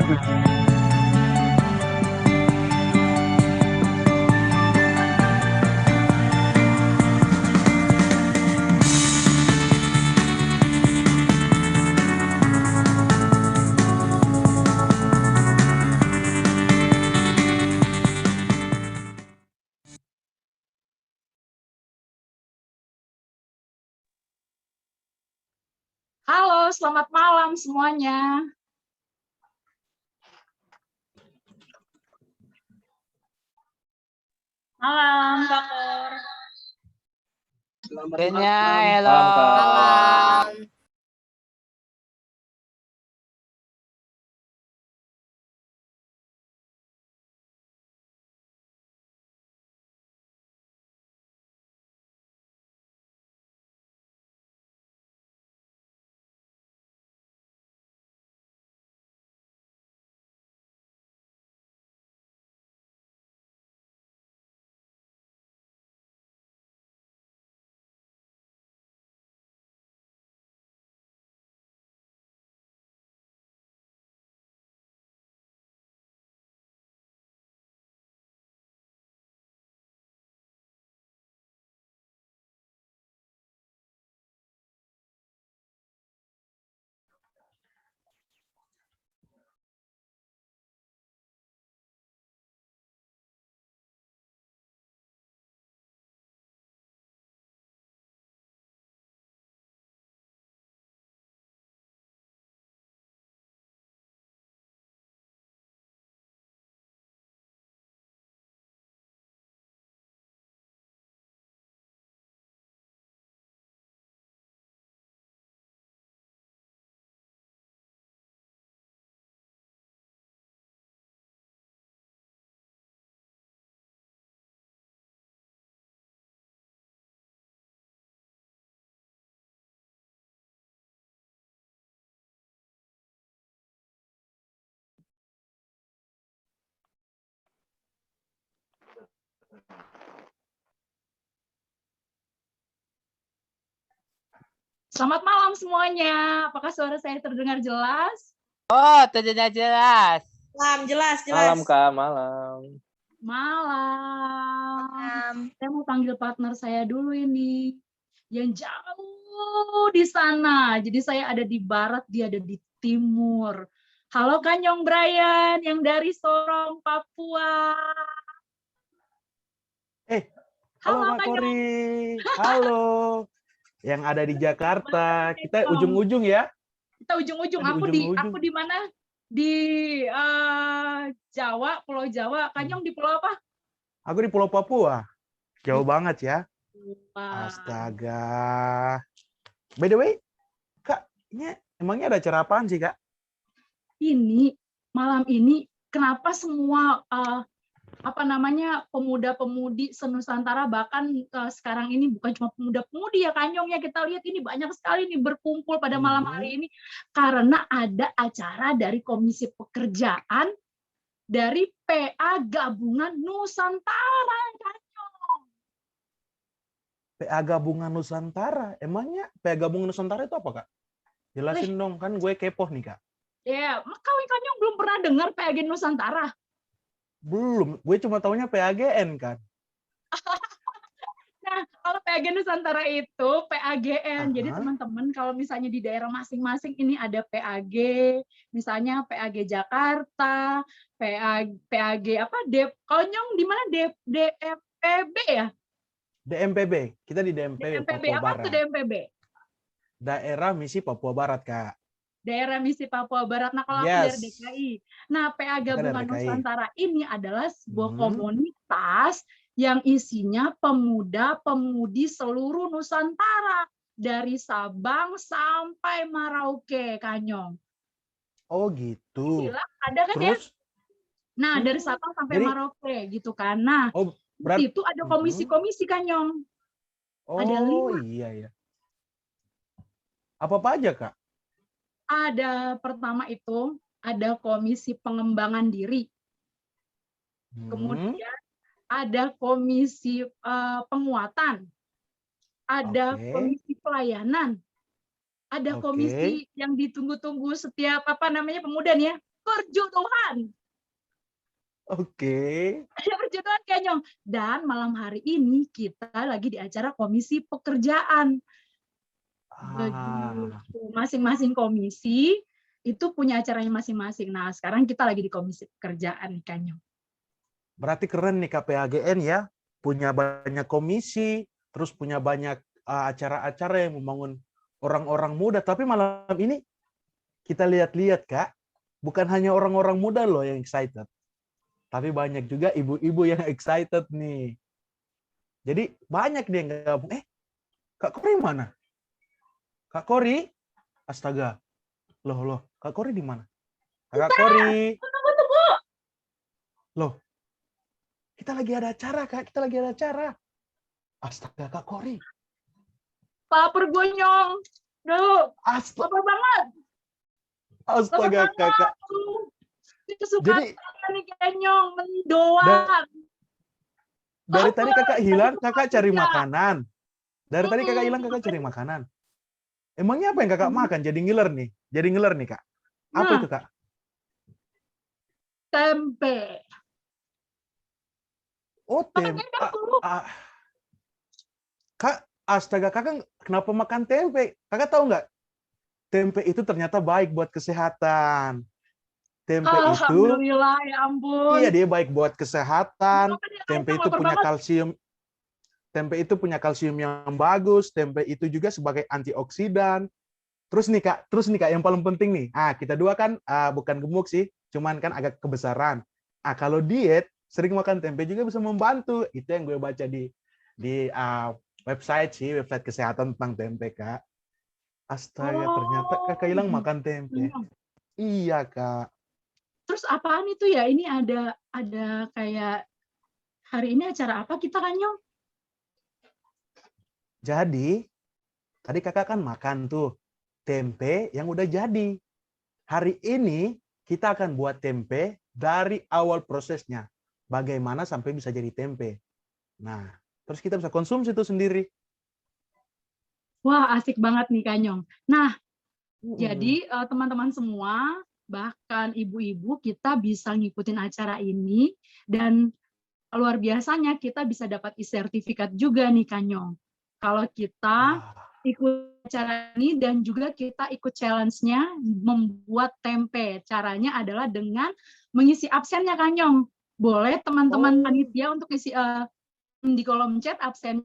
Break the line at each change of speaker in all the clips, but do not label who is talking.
Halo, selamat malam semuanya. Malam, Kak Kor.
Selamat
Halo.
malam, Kak.
Malam.
Selamat malam semuanya. Apakah suara saya terdengar jelas?
Oh, terdengar jelas.
Malam, jelas.
Malam, Kak. Malam.
Malam. Saya mau panggil partner saya dulu ini. Yang jauh di sana. Jadi saya ada di barat, dia ada di timur. Halo Kanyong Brian yang dari Sorong, Papua.
Halo Kak
Kanyong.
Kori. Halo. Yang ada di Jakarta. Kita ujung-ujung ya.
Kita ujung-ujung. Aku di mana? Di Jawa, Pulau Jawa. Kanyong di Pulau apa?
Aku di Pulau Papua. Jauh banget ya.
Wah.
Astaga. By the way, Kak, ini emangnya ada acara apaan sih, Kak?
Ini malam ini kenapa semua pemuda-pemudi senusantara, bahkan sekarang ini bukan cuma pemuda-pemudi ya Kanyong ya, kita lihat ini banyak sekali nih berkumpul pada malam hari ini karena ada acara dari Komisi Pekerjaan dari PA Gabungan Nusantara, Kanyong.
PA Gabungan Nusantara. Emangnya PA Gabungan Nusantara itu apa, Kak? Jelasin dong, kan gue kepo nih, Kak.
Ya, Kanyong belum pernah dengar PAG Nusantara?
Belum, gue cuma taunya PAGN kan.
Nah, kalau PAG Nusantara itu PAGN. Jadi teman-teman kalau misalnya di daerah masing-masing ini ada PAG, misalnya PAG Jakarta, PAG apa? Konyong di mana? DMPB ya?
DMPB. Kita di DMPB, Papua
apa
Barat.
tuh DMPB?
Daerah Misi Papua Barat, Kak.
Daerah Misi Papua Barat. Nah, kalau aku dari DKI. Nah, PA Gabungan Nusantara ini adalah sebuah komunitas yang isinya pemuda-pemudi seluruh Nusantara. Dari Sabang sampai Merauke, Kanyong.
Oh, gitu.
Gila, ada kan ya? Nah, dari Sabang sampai Merauke, gitu kan. Nah, di situ ada komisi-komisi, Kanyong. Ada 5.
Iya. Apa aja, Kak?
Ada pertama itu ada komisi pengembangan diri, kemudian ada komisi penguatan, ada komisi pelayanan, ada komisi yang ditunggu-tunggu setiap pemuda nih ya, perjodohan.
Oke.
Ada perjodohan Kanyong. Dan malam hari ini kita lagi di acara komisi pekerjaan.
Ah,
Begitu. Masing-masing komisi itu punya acaranya masing-masing. Nah, sekarang kita lagi di komisi pekerjaan, Kanyong.
berarti keren nih KPAGN ya, punya banyak komisi, terus punya banyak acara-acara yang membangun orang-orang muda. Tapi malam ini kita lihat-lihat Kak, bukan hanya orang-orang muda loh yang excited, tapi banyak juga ibu-ibu yang excited nih. Jadi banyak dia yang gabung. Kak Kori mana? Kak Kori? Astaga. Loh. Kak Kori di mana? Kak Kori.
Tunggu.
Loh. Kita lagi ada acara, Kak. Kita lagi ada acara. Astaga, Kak Kori.
Lapar gue, Nyong. Duh,
Astaga,
lapar banget.
astaga Kakak.
Ini kesukaan
Jadi
nih Kenyong, mendoan.
dari tadi Kakak hilang, Kakak cari
Iya.
makanan. Dari tadi Kakak hilang, Kakak cari makanan. Emangnya apa yang Kakak makan? Jadi ngiler nih. Jadi ngiler nih, Kak. Apa
Nah.
itu, Kak?
Tempe.
Oh,
Makan
tempe.
tempe aku.
Kak, astaga, Kakak kenapa makan tempe? Kakak tahu nggak? Tempe itu ternyata baik buat kesehatan. Tempe itu,
Alhamdulillah, ya ampun.
iya dia baik buat kesehatan.
Makan ya,
Tempe
Kenyong,
itu
lapar
punya
banget.
kalsium. Tempe itu punya kalsium yang bagus. Tempe itu juga sebagai antioksidan. Terus nih Kak, yang paling penting nih. Kita dua kan bukan gemuk sih, cuman kan agak kebesaran. Kalau diet, sering makan tempe juga bisa membantu. Itu yang gue baca di website sih, website kesehatan tentang tempe, Kak. Astaga, ternyata Kakak hilang makan tempe. Iya, Kak.
Terus apaan itu ya? Ini ada kayak hari ini acara apa kita, Kanyong?
Jadi, tadi Kakak kan makan tuh tempe yang udah jadi. Hari ini kita akan buat tempe dari awal prosesnya. Bagaimana sampai bisa jadi tempe. Nah, terus kita bisa konsumsi itu sendiri.
Wah, asik banget nih, Kanyong. Nah, jadi teman-teman semua, bahkan ibu-ibu, kita bisa ngikutin acara ini, dan luar biasanya kita bisa dapat e-sertifikat juga nih, Kanyong. Kalau kita ikut acara ini dan juga kita ikut challenge-nya membuat tempe. Caranya adalah dengan mengisi absennya, Kanyong. Boleh teman-teman panitia untuk isi di kolom chat absen.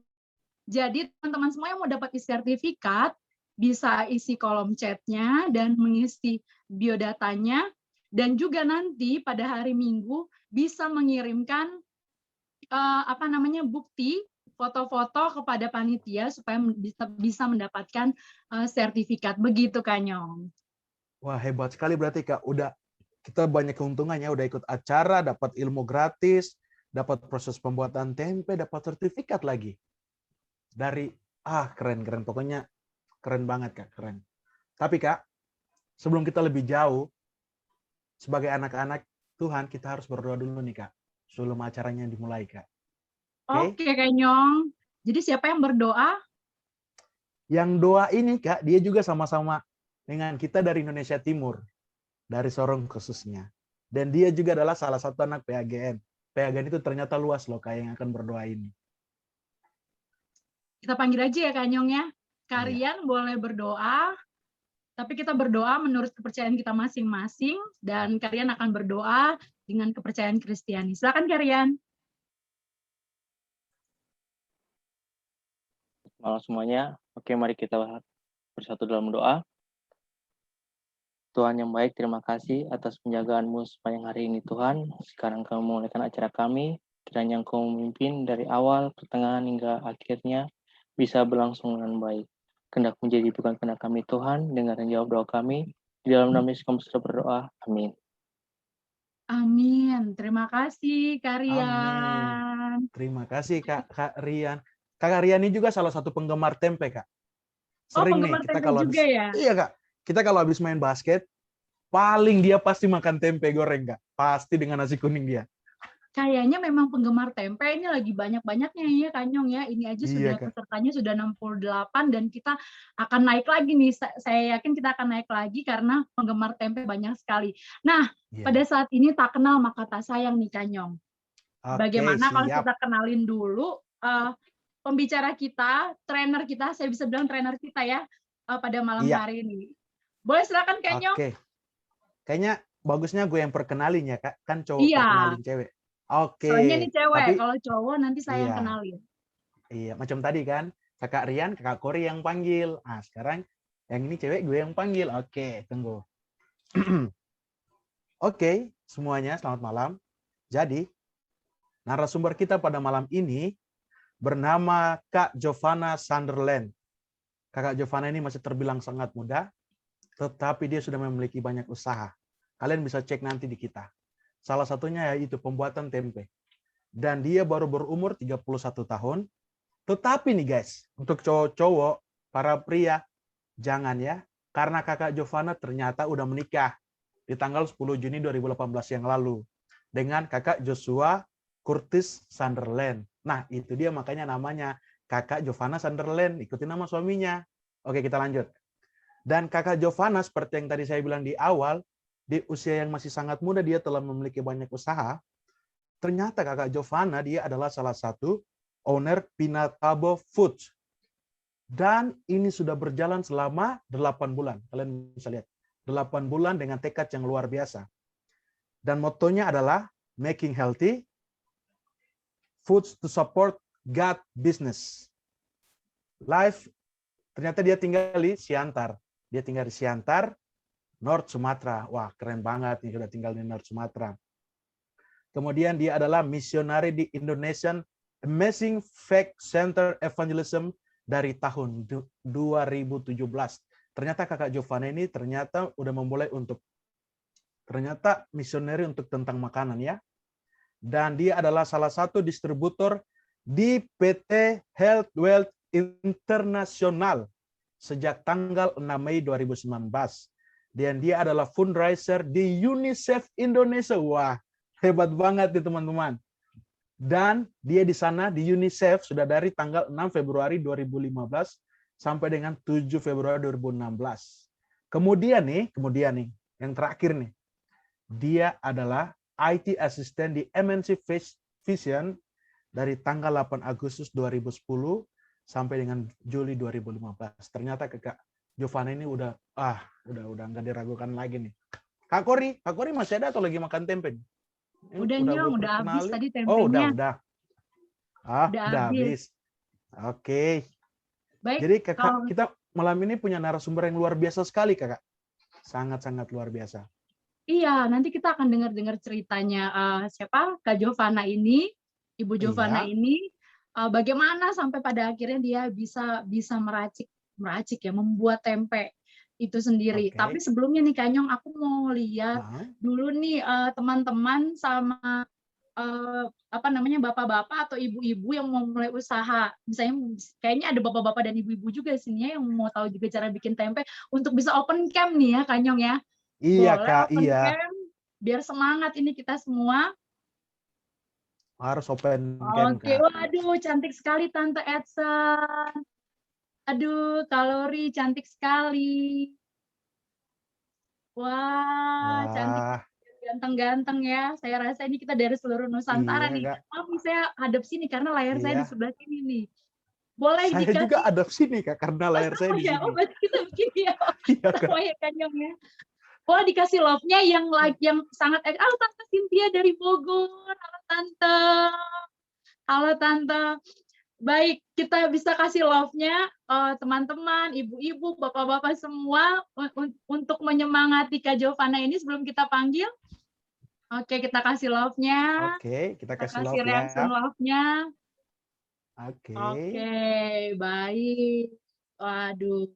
Jadi teman-teman semua yang mau dapat e-sertifikat bisa isi kolom chatnya dan mengisi biodatanya, dan juga nanti pada hari Minggu bisa mengirimkan bukti foto-foto kepada panitia supaya bisa mendapatkan sertifikat. Begitu, Kanyong.
Wah, hebat sekali berarti, Kak. Udah kita banyak keuntungannya, udah ikut acara, dapat ilmu gratis, dapat proses pembuatan tempe, dapat sertifikat lagi. Dari keren pokoknya keren banget, Kak, keren. Tapi, Kak, sebelum kita lebih jauh sebagai anak-anak Tuhan, kita harus berdoa dulu nih, Kak, sebelum acaranya dimulai, Kak.
Oke, Kanyong. Jadi siapa yang berdoa?
Yang doa ini, Kak, dia juga sama-sama dengan kita dari Indonesia Timur, dari Sorong khususnya. Dan dia juga adalah salah satu anak PAGN. PAGN itu ternyata luas loh, Kak, yang akan berdoa ini.
Kita panggil aja ya, Kanyong ya. Kalian boleh berdoa, tapi kita berdoa menurut kepercayaan kita masing-masing, dan kalian akan berdoa dengan kepercayaan Kristiani. Silakan, Karian.
Malam semuanya. Oke, mari kita bersatu dalam doa. Tuhan yang baik, terima kasih atas penjagaan-Mu sepanjang hari ini, Tuhan. Sekarang kami memulaikan acara kami. Kiranya Engkau memimpin dari awal, pertengahan, hingga akhirnya bisa berlangsung dengan baik. Kehendak menjadi bukan kehendak kami, Tuhan. Dengar dan jawab doa kami. Di dalam nama Yesus kami sudah berdoa. Amin.
Amin. Terima kasih, Karian.
Terima kasih, Kak Rian. Kak Rian ini juga salah satu penggemar tempe, Kak. Sering nih kita
tempe
kalau
juga ya?
Iya, Kak. Kita kalau habis main basket, paling dia pasti makan tempe goreng, Kak. Pasti dengan nasi kuning dia.
Kayaknya memang penggemar tempe ini lagi banyak-banyaknya ya Kanyong ya. Ini aja
Iya,
sudah
Kak.
pesertanya sudah 68 dan kita akan naik lagi nih. Saya yakin kita akan naik lagi karena penggemar tempe banyak sekali. Nah,
Iya.
pada saat ini tak kenal maka tak sayang nih Kanyong.
Oke,
Bagaimana kalau
siap.
kita kenalin dulu pembicara kita, trainer kita, saya bisa bilang trainer kita ya pada malam
Iya.
hari ini. Boleh silakan Kanyong.
Oke. Kayaknya bagusnya gue yang perkenalin ya, Kak. Kan cowok
Iya.
perkenalin cewek. Oke.
Soalnya ini cewek,
Tapi
kalau cowok nanti saya yang
iya.
kenalin.
Iya, macam tadi kan. Kakak Rian, Kakak Kori yang panggil. Ah, sekarang yang ini cewek gue yang panggil. Oke, tunggu. Oke, semuanya selamat malam. Jadi, narasumber kita pada malam ini bernama Kak Giovanna Sunderland. Kakak Giovanna ini masih terbilang sangat muda, tetapi dia sudah memiliki banyak usaha. Kalian bisa cek nanti di kita. Salah satunya yaitu pembuatan tempe. Dan dia baru berumur 31 tahun. Tetapi nih guys, untuk cowok-cowok, para pria, jangan ya. Karena kakak Giovanna ternyata udah menikah di tanggal 10 Juni 2018 yang lalu. Dengan kakak Joshua Curtis Sunderland. Nah, itu dia makanya namanya kakak Giovanna Sunderland. Ikuti nama suaminya. Oke, kita lanjut. Dan kakak Giovanna, seperti yang tadi saya bilang di awal, di usia yang masih sangat muda, dia telah memiliki banyak usaha. Ternyata kakak Giovanna, dia adalah salah satu owner Pinatabo Foods. Dan ini sudah berjalan selama 8 bulan. Kalian bisa lihat. 8 bulan dengan tekad yang luar biasa. Dan motonya adalah making healthy foods to support God business. Life, ternyata dia tinggal di Siantar. Dia tinggal di Siantar, North Sumatera. Wah, keren banget nih sudah tinggal di North Sumatera. Kemudian dia adalah misionari di Indonesian Amazing Faith Center Evangelism dari tahun 2017. Ternyata kakak Giovanna ini ternyata udah memulai untuk ternyata misioneri untuk tentang makanan ya. Dan dia adalah salah satu distributor di PT Health Wealth International sejak tanggal 6 Mei 2019. Dan dia adalah fundraiser di UNICEF Indonesia. Wah, hebat banget nih teman-teman. Dan dia di sana di UNICEF sudah dari tanggal 6 Februari 2015 sampai dengan 7 Februari 2016. Kemudian nih, yang terakhir nih. Dia adalah IT Assistant di MNC Vision dari tanggal 8 Agustus 2010 sampai dengan Juli 2015. Ternyata kakak Giovanna ini udah nggak diragukan lagi nih. Kak Kori masih ada atau lagi makan tempe?
Udah Nyong, udah habis tadi tempenya.
Oh, udah. Udah habis. Oke.
Baik.
Jadi kakak, kita malam ini punya narasumber yang luar biasa sekali, kakak. Sangat-sangat luar biasa.
Iya, nanti kita akan dengar ceritanya siapa Kak Giovanna ini, Ibu Giovanna ini, bagaimana sampai pada akhirnya dia bisa meracik ya, membuat tempe itu sendiri. Tapi sebelumnya nih Kanyong, aku mau lihat dulu nih teman-teman sama bapak-bapak atau ibu-ibu yang mau mulai usaha. Misalnya kayaknya ada bapak-bapak dan ibu-ibu juga sini ya yang mau tahu juga cara bikin tempe untuk bisa open camp nih ya Kanyong ya.
Iya,
boleh
Kak,
open
iya.
camp, biar semangat ini kita semua.
Harus open camp,
Oke,
Kak.
waduh, cantik sekali Tante Edson. Aduh, Kalori cantik sekali. Wah, cantik, ganteng-ganteng ya. Saya rasa ini kita dari seluruh Nusantara
Iya,
nih.
Kak.
Maaf nih, saya hadap sini karena layar saya di
Iya.
sebelah sini nih. Boleh
Saya
dikasih.
juga ada sini, Kak, karena layar saya di sini.
Oh, berarti kita begini ya.
Iya, Kak.
Sama ya Kanyong ya. Boleh dikasih love-nya yang sangat Tante Cynthia dari Bogor. Halo Tante. Halo Tante. Baik, kita bisa kasih love-nya teman-teman, ibu-ibu, bapak-bapak semua untuk menyemangati Kak Giovanna ini sebelum kita panggil. Oke, kita kasih love-nya.
Oke, kita kasih love ya.
reaction love-nya.
Oke,
baik. Waduh,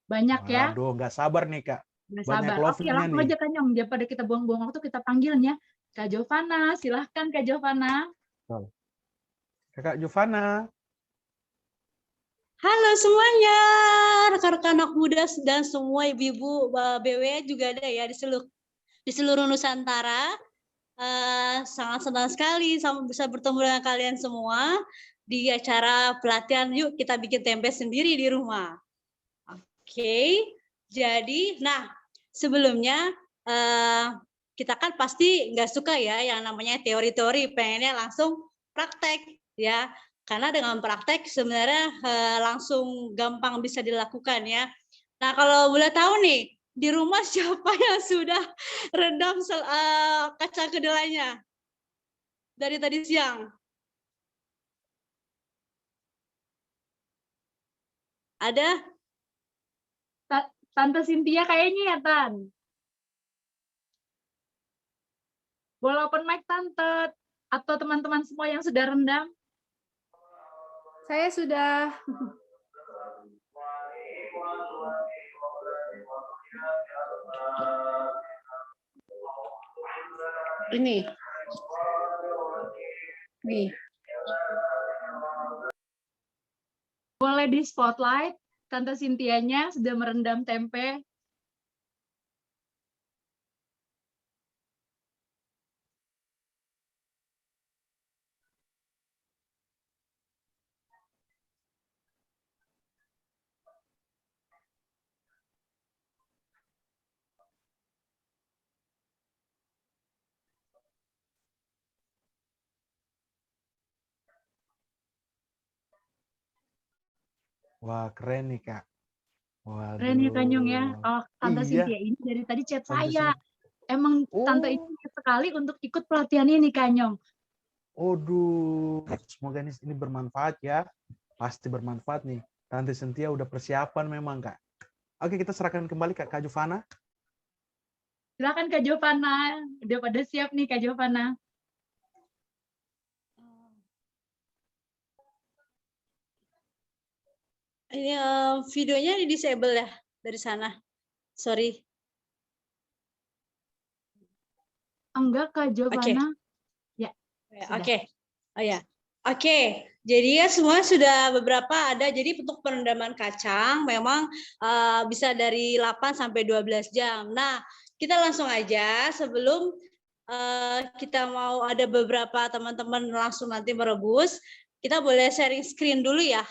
banyak ya.
Waduh, nggak sabar nih, Kak.
Nggak
Banyak
sabar. Oke,
love-nya
langsung
nih.
aja Kanyong. Daripada kita buang-buang waktu, kita panggilnya. Kak Giovanna, silahkan Kak Giovanna.
Kakak Giovanna.
Halo semuanya, rekan-rekan anak muda dan semua ibu-ibu BW juga ada ya di seluruh Nusantara. Sangat senang sekali sama bisa bertemu dengan kalian semua di acara pelatihan Yuk Kita Bikin Tempe Sendiri di Rumah. Oke, jadi sebelumnya kita kan pasti nggak suka ya yang namanya teori-teori, pengennya langsung praktek ya. Karena dengan praktek sebenarnya langsung gampang bisa dilakukan ya. Nah, kalau boleh tahu nih, di rumah siapa yang sudah rendam kacang kedelainya dari tadi siang? Ada?
Tante Cynthia kayaknya ya, Tan. Boleh open mic, Tante. Atau teman-teman semua yang sudah rendam?
Saya sudah.
Ini.
Nih.
Boleh di spotlight, Tante Cynthia-nya sudah merendam tempe.
Wah, keren nih, Kak. Waduh.
Keren ya, Kanyong ya. Oh, Tante
Iya.
Cynthia ini dari tadi chat
Tante
saya. Emang Tante ini niat sekali untuk ikut pelatihan ini, Kanyong.
Aduh, semoga ini bermanfaat ya. Pasti bermanfaat nih. Tante Cynthia udah persiapan memang, Kak. Oke, kita serahkan kembali Kak Jovana.
Silakan Kak Jovana. Udah pada siap nih Kak Jovana.
Ini videonya di disable ya dari sana. Sorry.
Enggak Kak Jovana. Ya.
Oke. Oh ya. Oke. Jadi ya semua sudah beberapa ada. Jadi untuk perendaman kacang memang bisa dari 8 sampai 12 jam. Nah, kita langsung aja sebelum kita mau ada beberapa teman-teman langsung nanti merebus. Kita boleh sharing screen dulu ya,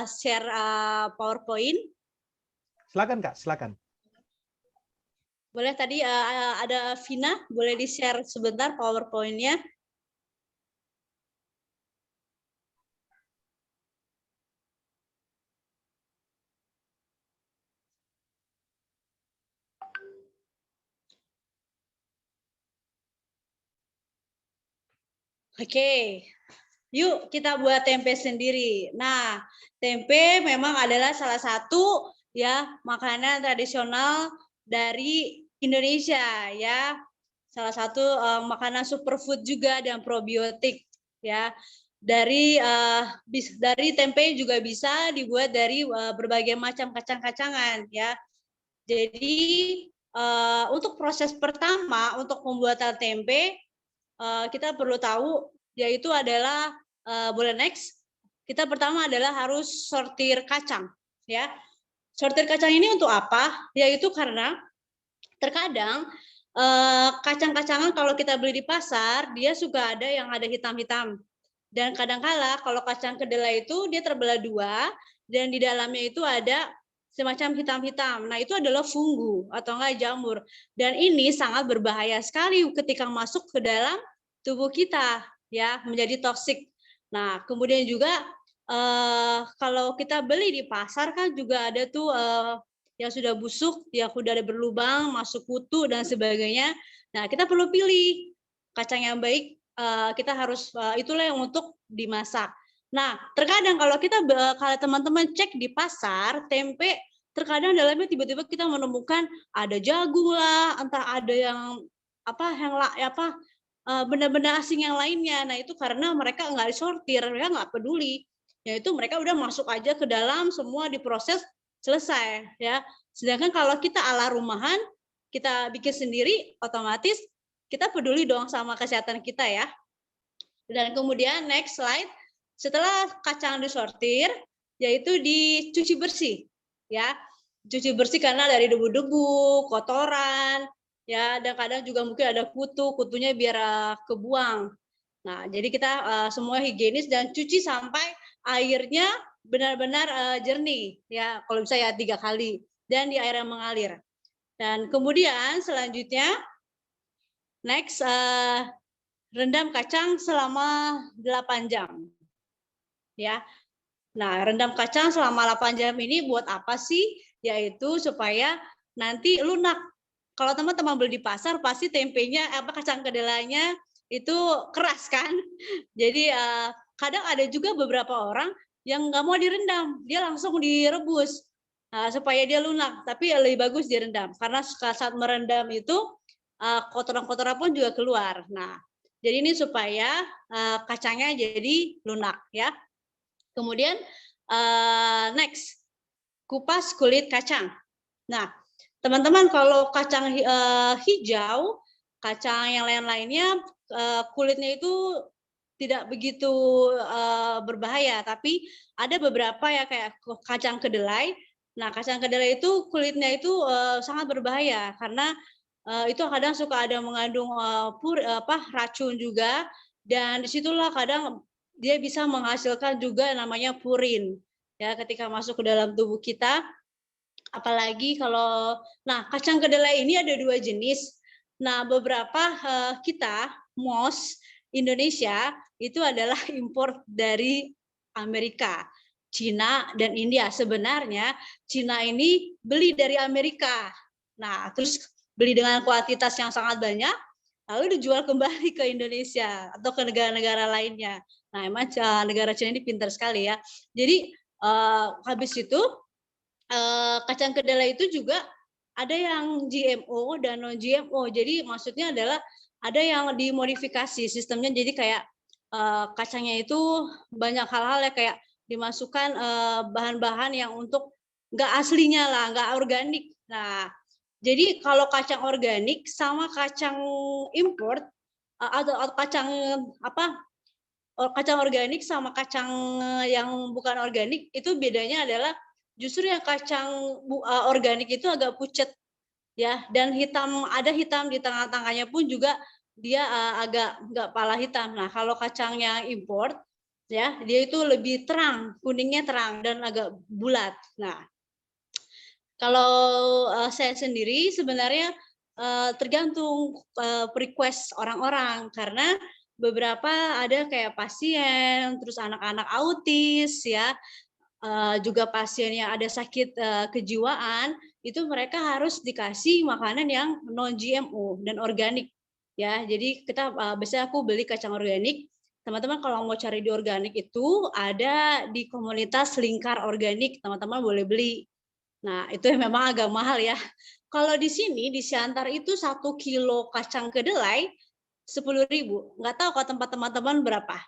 share PowerPoint.
Silakan Kak, silakan.
Boleh tadi ada Vina, boleh di-share sebentar PowerPoint-nya. Oke. Yuk kita buat tempe sendiri. Nah, tempe memang adalah salah satu ya makanan tradisional dari Indonesia ya. Salah satu makanan superfood juga dan probiotik ya. Dari tempe juga bisa dibuat dari berbagai macam kacang-kacangan ya. Jadi untuk proses pertama untuk pembuatan tempe kita perlu tahu yaitu adalah boleh next. Kita pertama adalah harus sortir kacang ya. Sortir kacang ini untuk apa? Yaitu karena terkadang kacang-kacangan kalau kita beli di pasar dia suka ada yang ada hitam-hitam. Dan kadang-kala kalau kacang kedelai itu dia terbelah dua dan di dalamnya itu ada semacam hitam-hitam. Nah, itu adalah fungu atau enggak jamur. Dan ini sangat berbahaya sekali ketika masuk ke dalam tubuh kita ya, menjadi toksik. Nah, kemudian juga kalau kita beli di pasar kan juga ada tuh yang sudah busuk, yang sudah ada berlubang, masuk kutu dan sebagainya. Nah, kita perlu pilih kacang yang baik. Kita harus itulah yang untuk dimasak. Nah, terkadang kalau teman-teman cek di pasar tempe, terkadang dalamnya tiba-tiba kita menemukan ada jagung lah, entah ada yang benda-benda asing yang lainnya. Nah, itu karena mereka nggak disortir, mereka nggak peduli. Yaitu mereka udah masuk aja ke dalam, semua diproses, selesai ya. Sedangkan kalau kita ala rumahan, kita bikin sendiri, otomatis kita peduli dong sama kesehatan kita ya. Dan kemudian next slide, setelah kacang disortir, yaitu dicuci bersih ya. Cuci bersih karena dari debu-debu, kotoran, ya, dan kadang juga mungkin ada kutunya biar kebuang. Nah, jadi kita semua higienis dan cuci sampai airnya benar-benar jernih, ya, kalau bisa ya 3 kali, dan di air yang mengalir. Dan kemudian selanjutnya, next, rendam kacang selama 8 jam. Ya. Nah, rendam kacang selama 8 jam ini buat apa sih? Yaitu supaya nanti lunak. Kalau teman-teman beli di pasar pasti tempenya kacang kedelainya itu keras kan. Jadi kadang ada juga beberapa orang yang nggak mau direndam, dia langsung direbus supaya dia lunak. Tapi lebih bagus direndam karena saat merendam itu kotoran-kotoran pun juga keluar. Nah, jadi ini supaya kacangnya jadi lunak ya. Kemudian next, kupas kulit kacang. Nah, teman-teman kalau kacang hijau, kacang yang lain-lainnya kulitnya itu tidak begitu berbahaya, tapi ada beberapa ya kayak kacang kedelai. Nah, kacang kedelai itu kulitnya itu sangat berbahaya karena itu kadang suka ada mengandung racun juga, dan disitulah kadang dia bisa menghasilkan juga namanya purin ya ketika masuk ke dalam tubuh kita. Apalagi kalau kacang kedelai ini ada 2 jenis. Nah, beberapa kita MOS Indonesia itu adalah impor dari Amerika, Cina dan India. Sebenarnya Cina ini beli dari Amerika. Nah, terus beli dengan kuantitas yang sangat banyak, lalu dijual kembali ke Indonesia atau ke negara-negara lainnya. Nah, emang negara Cina ini pintar sekali ya. Jadi habis itu kacang kedelai itu juga ada yang GMO dan non GMO. Jadi maksudnya adalah ada yang dimodifikasi sistemnya. Jadi kayak kacangnya itu banyak hal-hal ya kayak dimasukkan bahan-bahan yang untuk nggak aslinya lah, nggak organik. Nah, jadi kalau kacang organik sama kacang import atau kacang kacang organik sama kacang yang bukan organik itu bedanya adalah justru yang kacang organik itu agak pucat ya, dan ada hitam di tengah-tengahnya pun juga dia agak nggak pala hitam. Nah, kalau kacang yang import ya dia itu lebih terang, kuningnya terang dan agak bulat. Nah, kalau saya sendiri sebenarnya tergantung request orang-orang karena beberapa ada kayak pasien, terus anak-anak autis ya, juga pasien yang ada sakit kejiwaan, itu mereka harus dikasih makanan yang non GMO dan organik ya. Jadi kita biasanya aku beli kacang organik. Teman-teman kalau mau cari di organik itu ada di komunitas Lingkar Organik, teman-teman boleh beli. Nah, itu memang agak mahal ya. Kalau di sini di Siantar itu 1 kilo kacang kedelai 10.000. Nggak tahu kalau tempat teman-teman berapa.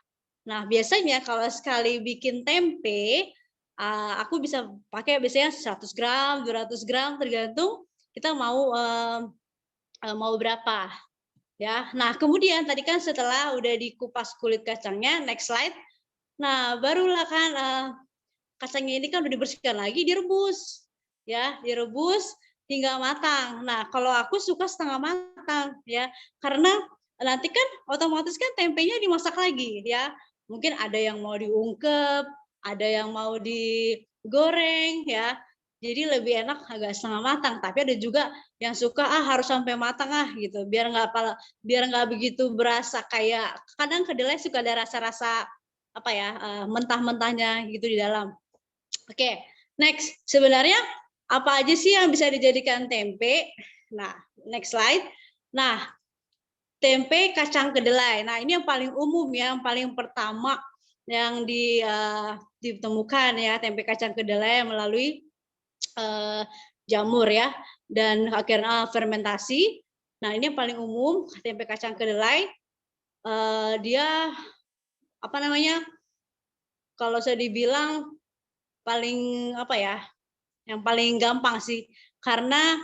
Nah, biasanya kalau sekali bikin tempe, aku bisa pakai biasanya 100 gram, 200 gram, tergantung kita mau berapa. Ya, nah kemudian tadi kan setelah udah dikupas kulit kacangnya, next slide. Nah, barulah kan kacangnya ini kan udah dibersihkan lagi, direbus. Ya, direbus hingga matang. Nah, kalau aku suka setengah matang ya, karena nanti kan otomatis kan tempenya dimasak lagi ya. Mungkin ada yang mau diungkep, ada yang mau digoreng ya. Jadi lebih enak agak setengah matang, tapi ada juga yang suka harus sampai matang gitu, biar nggak begitu berasa kayak kadang kedelai suka ada rasa-rasa mentah-mentahnya gitu di dalam. Oke, next. Sebenarnya apa aja sih yang bisa dijadikan tempe? Nah, next slide. Nah, tempe kacang kedelai. Nah, ini yang paling umum ya, yang paling pertama yang ditemukan ya, tempe kacang kedelai melalui jamur ya, dan akhirnya fermentasi. Nah, ini yang paling umum, tempe kacang kedelai. Dia kalau saya dibilang paling yang paling gampang sih, karena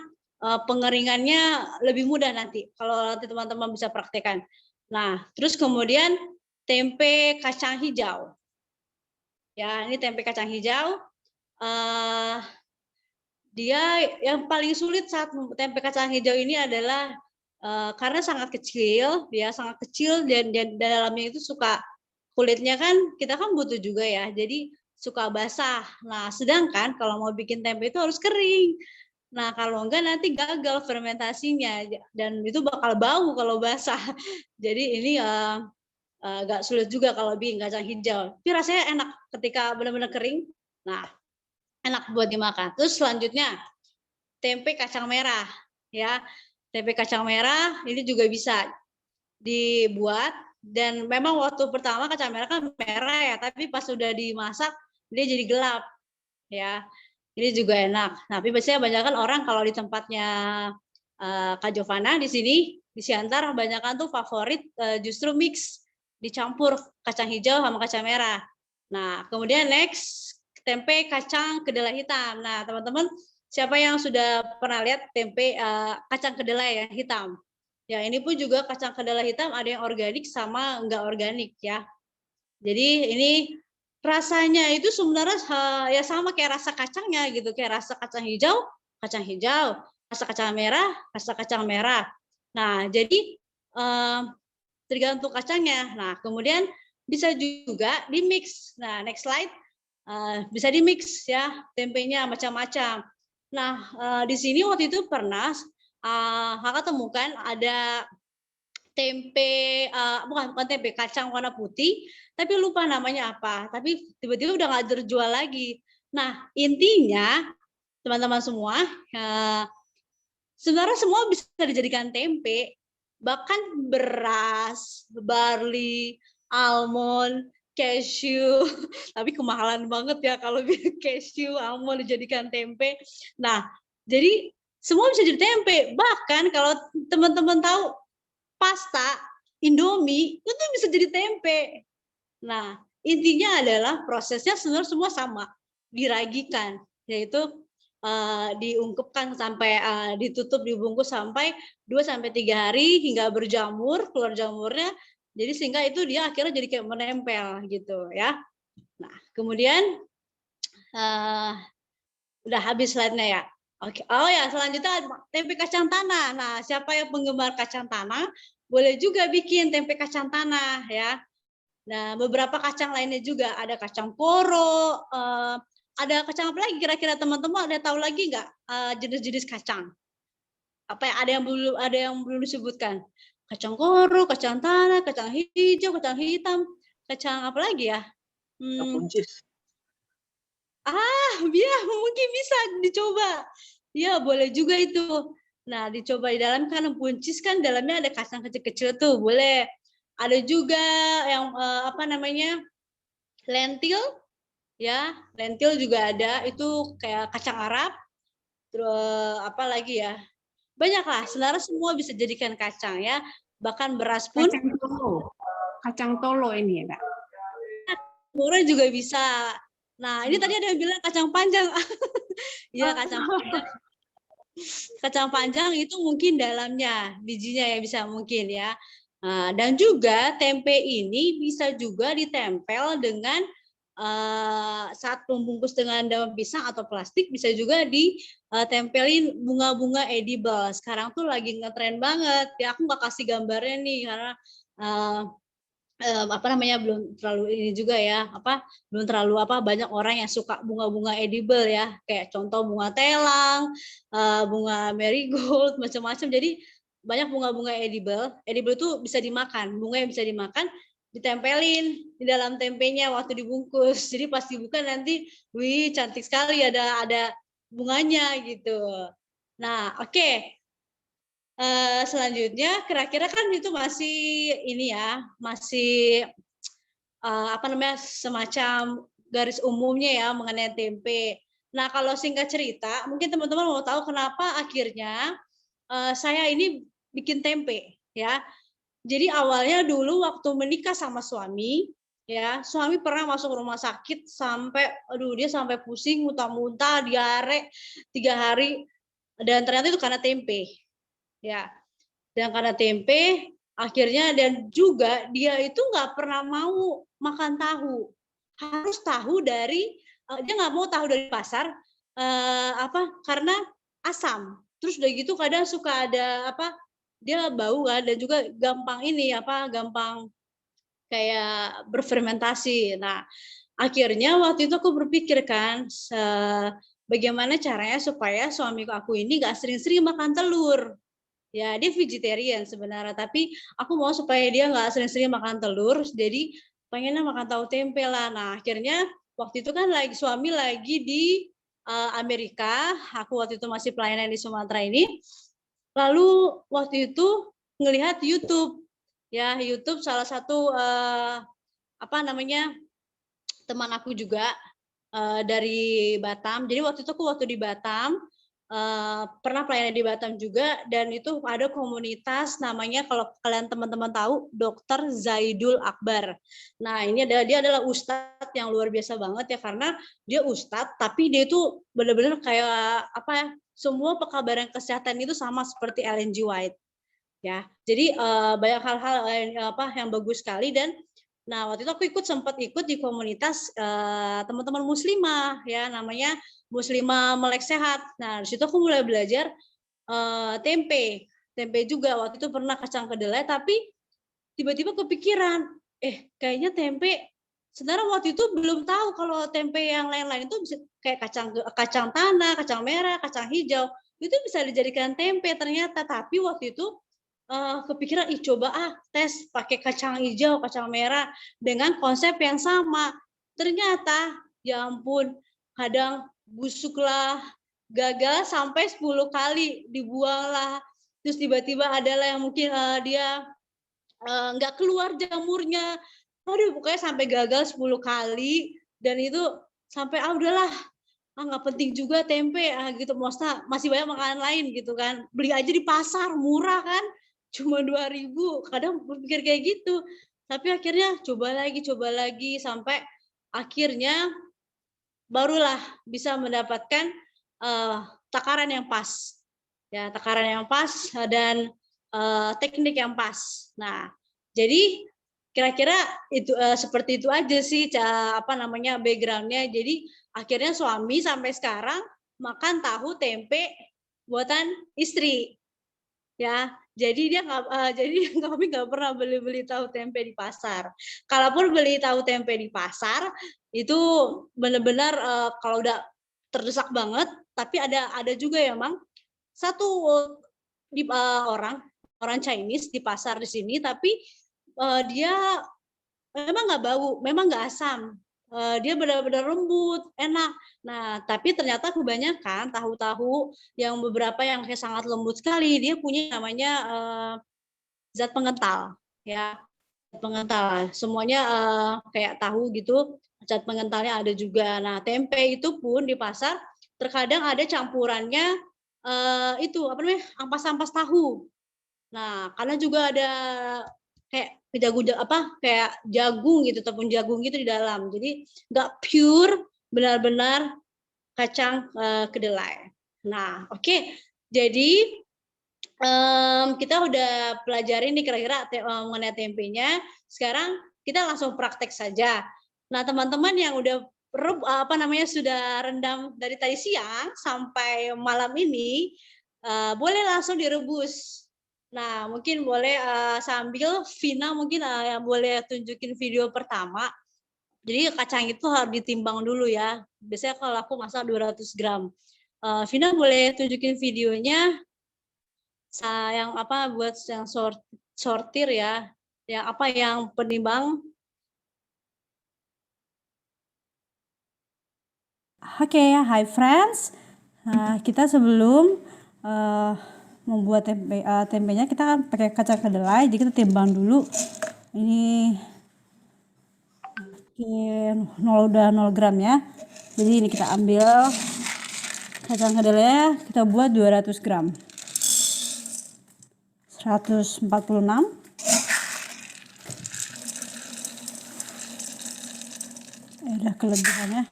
pengeringannya lebih mudah nanti kalau nanti teman-teman bisa praktekkan. Nah, terus kemudian tempe kacang hijau. Ya, ini tempe kacang hijau. Dia yang paling sulit saat tempe kacang hijau ini adalah karena sangat kecil, ya sangat kecil dan dalamnya itu suka kulitnya kan kita kan butuh juga ya, jadi suka basah. Nah, sedangkan kalau mau bikin tempe itu harus kering. Nah, kalau enggak nanti gagal fermentasinya dan itu bakal bau kalau basah. Jadi ini agak sulit juga kalau bikin kacang hijau. Tapi rasanya enak ketika benar-benar kering. Nah, enak buat dimakan. Terus selanjutnya tempe kacang merah, ya. Tempe kacang merah ini juga bisa dibuat dan memang waktu pertama kacang merah kan merah ya, tapi pas sudah dimasak dia jadi gelap, ya. Ini juga enak. Tapi biasanya banyak kan orang kalau di tempatnya Kak Jovana di sini di Siantar kebanyakan tuh favorit justru mix dicampur kacang hijau sama kacang merah. Nah, kemudian next tempe kacang kedelai hitam. Nah, teman-teman siapa yang sudah pernah lihat tempe kacang kedelai yang hitam? Ya, ini pun juga kacang kedelai hitam ada yang organik sama enggak organik ya. Jadi ini rasanya itu sebenarnya ya sama kayak rasa kacangnya gitu, kayak rasa kacang hijau, rasa kacang merah. Nah, jadi tergantung kacangnya. Nah, kemudian bisa juga di mix. Nah, next slide. Bisa di mix ya tempenya macam-macam. Nah, di sini waktu itu pernah Kakak temukan ada tempe bukan tempe kacang warna putih, tapi lupa namanya apa. Tapi tiba-tiba udah nggak terjual lagi. Nah, intinya teman-teman semua sebenarnya semua bisa dijadikan tempe, bahkan beras, barley, almond, cashew, tapi kemahalan banget ya kalau cashew, almond dijadikan tempe. Nah, jadi semua bisa jadi tempe. Bahkan kalau teman-teman tahu pasta, Indomie itu bisa jadi tempe. Nah, intinya adalah prosesnya sebenarnya semua sama, diragikan, yaitu diungkepkan sampai ditutup dibungkus sampai 2-3 hari hingga berjamur, keluar jamurnya. Jadi sehingga itu dia akhirnya jadi kayak menempel gitu ya. Nah, kemudian udah habis slide-nya ya. Oke. Oh ya, selanjutnya tempe kacang tanah. Nah, siapa yang penggemar kacang tanah boleh juga bikin tempe kacang tanah ya. Nah, beberapa kacang lainnya juga ada kacang poro, ada kacang apa lagi kira-kira teman-teman ada tahu lagi nggak jenis-jenis kacang? Apa ya, ada yang belum disebutkan? Kacang koro, kacang tanah, kacang hijau, kacang hitam, kacang apa lagi ya?
Buncis.
Ya mungkin bisa dicoba. Ya boleh juga itu. Nah, dicoba di dalam kan buncis kan dalamnya ada kacang kecil-kecil tuh, boleh. Ada juga yang apa namanya? Lentil. Ya, lentil juga ada, itu kayak kacang Arab. Terus apa lagi ya? Banyak lah, sebenarnya semua bisa jadikan kacang ya. Bahkan beras pun
Kacang tolo ini ya, Kak.
murah juga bisa. Nah, ini tadi ada yang bilang kacang panjang. Iya, kacang panjang. Kacang panjang itu mungkin dalamnya, bijinya ya bisa mungkin ya. Dan juga tempe ini bisa juga ditempel dengan saat membungkus dengan daun pisang atau plastik, bisa juga ditempelin bunga-bunga edible. Sekarang tuh lagi ngetren banget. Ya aku nggak kasih gambarnya nih karena apa namanya belum terlalu ini juga ya, belum terlalu banyak orang yang suka bunga-bunga edible ya, kayak contoh bunga telang, bunga marigold, macam-macam. Jadi banyak bunga-bunga edible itu bisa dimakan, bunga yang bisa dimakan, ditempelin di dalam tempenya waktu dibungkus. Jadi pas dibuka nanti, wih cantik sekali ada bunganya gitu. Nah, oke. Selanjutnya kira-kira kan itu masih ini ya, masih semacam garis umumnya ya mengenai tempe. Nah, kalau singkat cerita, mungkin teman-teman mau tahu kenapa akhirnya saya ini bikin tempe ya. Jadi awalnya dulu waktu menikah sama suami, ya, suami pernah masuk rumah sakit sampai dia sampai pusing, muntah-muntah, diare 3 hari dan ternyata itu karena tempe. Ya, dan karena tempe akhirnya dan juga dia itu nggak pernah mau makan tahu, harus tahu dari dia nggak mau tahu dari pasar karena asam. Terus udah gitu kadang suka ada dia bau kan, dan juga gampang gampang kayak berfermentasi. Nah, akhirnya waktu itu aku berpikir kan, bagaimana caranya supaya suamiku aku ini nggak sering-sering makan telur. Ya, dia vegetarian sebenarnya, tapi aku mau supaya dia nggak sering-sering makan telur, jadi pengennya makan tahu tempe lah. Nah, akhirnya waktu itu kan suami lagi di Amerika, aku waktu itu masih pelayanan di Sumatera ini. Lalu waktu itu ngelihat YouTube, ya YouTube salah satu teman aku juga dari Batam. Jadi waktu itu aku di Batam, pernah pelayanan di Batam juga, dan itu ada komunitas namanya, kalau kalian teman-teman tahu, Dr. Zaidul Akbar. Nah, dia adalah ustadz yang luar biasa banget ya, karena dia ustadz tapi dia itu benar-benar kayak semua pekabaran kesehatan itu sama seperti Ellen G. White ya. Jadi banyak hal-hal yang bagus sekali. Dan nah, waktu itu aku sempat ikut di komunitas teman-teman muslimah ya, namanya Muslimah Melek Sehat. Nah, di situ aku mulai belajar tempe juga. Waktu itu pernah kacang kedelai, tapi tiba-tiba kepikiran, kayaknya tempe, sebenarnya waktu itu belum tahu kalau tempe yang lain-lain itu bisa kayak kacang tanah, kacang merah, kacang hijau, itu bisa dijadikan tempe ternyata. Tapi waktu itu kepikiran, coba tes pakai kacang hijau, kacang merah dengan konsep yang sama. Ternyata ya ampun, kadang busuklah, gagal sampai 10 kali, dibuang lah. Terus tiba-tiba adalah yang mungkin dia nggak keluar jamurnya. Aduh, pokoknya sampai gagal 10 kali, dan itu sampai udahlah, nggak penting juga tempe gitu, masih banyak makanan lain gitu kan, beli aja di pasar murah kan, cuma 2.000. Kadang berpikir kayak gitu, tapi akhirnya coba lagi sampai akhirnya barulah bisa mendapatkan takaran yang pas ya, dan teknik yang pas. Nah, jadi kira-kira itu seperti itu aja sih backgroundnya. Jadi akhirnya suami sampai sekarang makan tahu tempe buatan istri ya. Jadi kami nggak pernah beli tahu tempe di pasar. Kalaupun beli tahu tempe di pasar itu benar-benar kalau udah terdesak banget. Tapi ada juga ya, Mang, satu orang Chinese di pasar di sini, tapi dia memang nggak bau, memang nggak asam. Dia benar-benar lembut, enak. Nah, tapi ternyata kebanyakan tahu-tahu yang beberapa yang sangat lembut sekali, dia punya namanya zat pengental, ya. Pengental, semuanya kayak tahu gitu, zat pengentalnya ada juga. Nah, tempe itu pun di pasar terkadang ada campurannya ampas-ampas tahu. Nah, karena juga ada kayak kayak jagung gitu, tepung jagung gitu di dalam. Jadi nggak pure benar-benar kacang kedelai. Nah, oke. Jadi kita udah pelajarin nih kira-kira mengenai tempenya. Sekarang kita langsung praktek saja. Nah, teman-teman yang udah sudah rendam dari tadi siang sampai malam ini, boleh langsung direbus. Nah, mungkin boleh sambil Vina mungkin yang boleh tunjukin video pertama. Jadi kacang itu harus ditimbang dulu ya. Biasanya kalau aku masak 200 gram. Vina boleh tunjukin videonya yang buat yang sortir ya. Yang penimbang.
Oke, hi friends. Kita sebelum membuat tempenya kita kan pakai kacang kedelai, jadi kita timbang dulu. Ini udah 0 gram ya. Jadi ini kita ambil kacang kedelai, kita buat 200 gram. 146. Udah kelebihannya.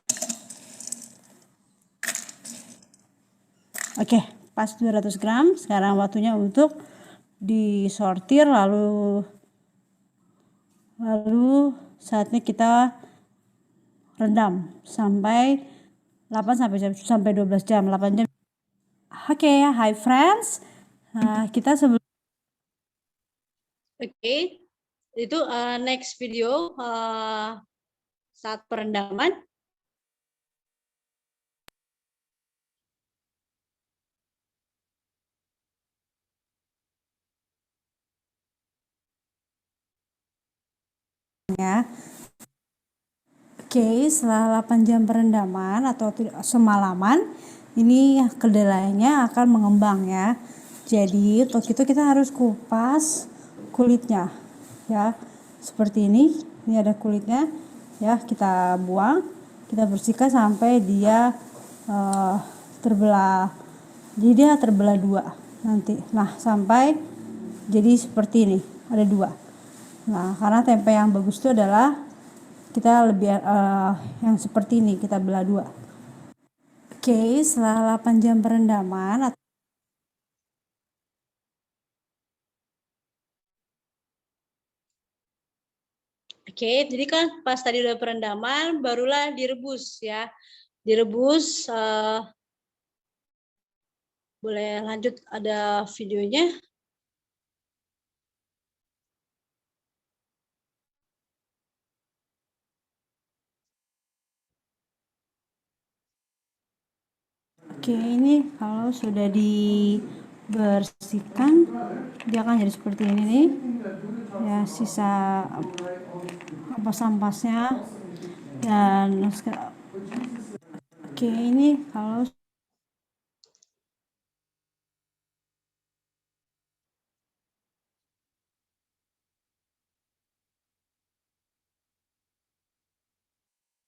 Oke, pas 200 gram. Sekarang waktunya untuk disortir, lalu saatnya kita rendam sampai 8 sampai 12 jam, 8 jam. Oke, hi friends. Kita sebelum
Oke, itu next video saat perendaman.
Ya. Oke, setelah 8 jam perendaman atau semalaman, ini kedelainya akan mengembang ya. Jadi untuk itu kita harus kupas kulitnya ya. Seperti ini ada kulitnya ya, kita buang, kita bersihkan sampai dia terbelah. Jadi dia terbelah dua nanti. Nah, sampai jadi seperti ini, ada dua. Nah, karena tempe yang bagus itu adalah kita lebih yang seperti ini kita belah dua. Oke, setelah 8 jam perendaman
Oke, jadi kan pas tadi udah perendaman, barulah direbus ya. Direbus, boleh lanjut, ada videonya.
Oke, ini kalau sudah dibersihkan dia akan jadi seperti ini nih. Ya, sisa ampas-ampasnya. Dan oke, ini kalau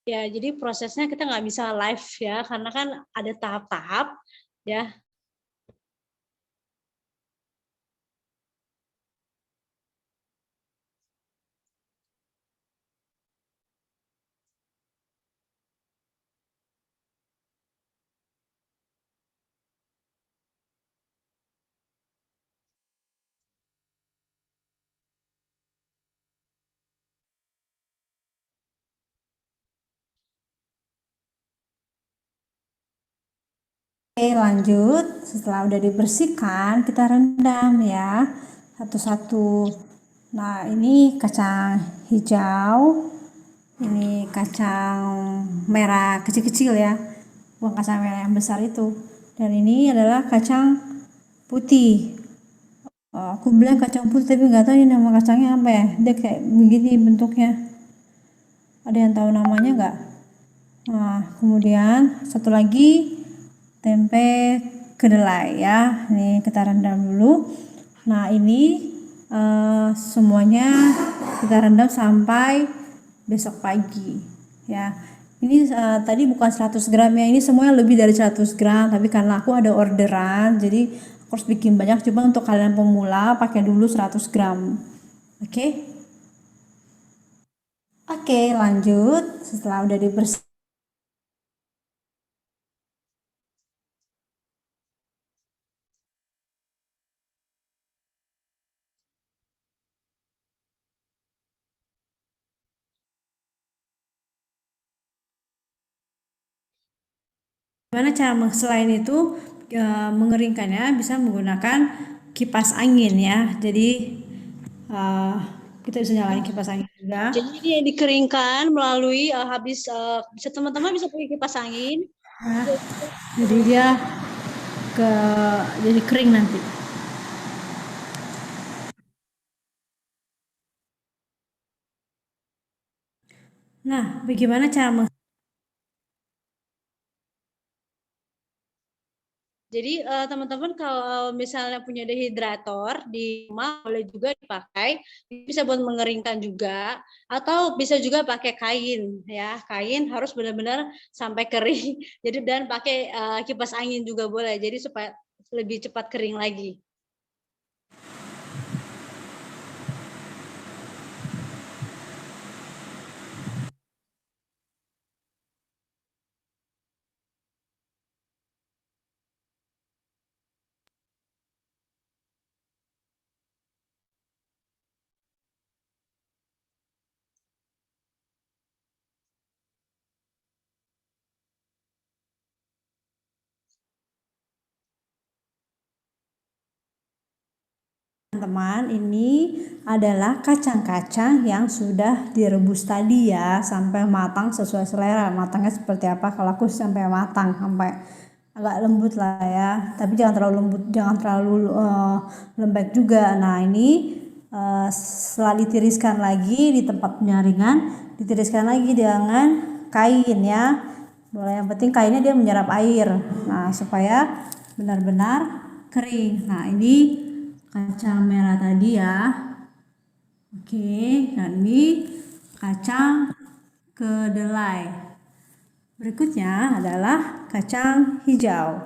Ya, jadi prosesnya kita nggak bisa live ya, karena kan ada tahap-tahap ya.
Oke, lanjut. Setelah udah dibersihkan, kita rendam ya satu-satu. Nah, ini kacang hijau, ini kacang merah kecil-kecil ya, bukan kacang merah yang besar itu. Dan ini adalah kacang putih. Aku bilang kacang putih, tapi nggak tahu ini nama kacangnya apa ya. Dia kayak begini bentuknya. Ada yang tahu namanya nggak? Nah, kemudian satu lagi tempe kedelai ya. Ini kita rendam dulu. Nah, ini semuanya kita rendam sampai besok pagi ya. Ini tadi bukan 100 gram ya, ini semuanya lebih dari 100 gram, tapi karena aku ada orderan jadi aku harus bikin banyak. Coba untuk kalian pemula pakai dulu 100 gram. Oke. Oke, lanjut. Setelah udah dibersih, gimana cara selain itu mengeringkannya bisa menggunakan kipas angin ya. Jadi kita bisa nyalain kipas angin juga.
Jadi ini dikeringkan melalui bisa teman-teman bisa pakai kipas angin.
Nah, jadi dia jadi kering nanti. Nah, bagaimana cara
Jadi teman-teman kalau misalnya punya dehidrator di rumah boleh juga dipakai, bisa buat mengeringkan juga, atau bisa juga pakai kain ya. Kain harus benar-benar sampai kering. Jadi dan pakai kipas angin juga boleh. Jadi supaya lebih cepat kering lagi.
teman-teman, ini adalah kacang-kacang yang sudah direbus tadi ya, sampai matang sesuai selera. Matangnya seperti apa? Kalau aku sampai matang, sampai agak lembut lah ya, tapi jangan terlalu lembut, jangan terlalu lembek juga. Nah ini setelah ditiriskan lagi di tempat penyaringan, ditiriskan lagi dengan kain ya. Boleh, yang penting kainnya dia menyerap air. Nah supaya benar-benar kering. Nah ini kacang merah tadi ya. Oke, dan ini kacang kedelai. Berikutnya adalah kacang hijau.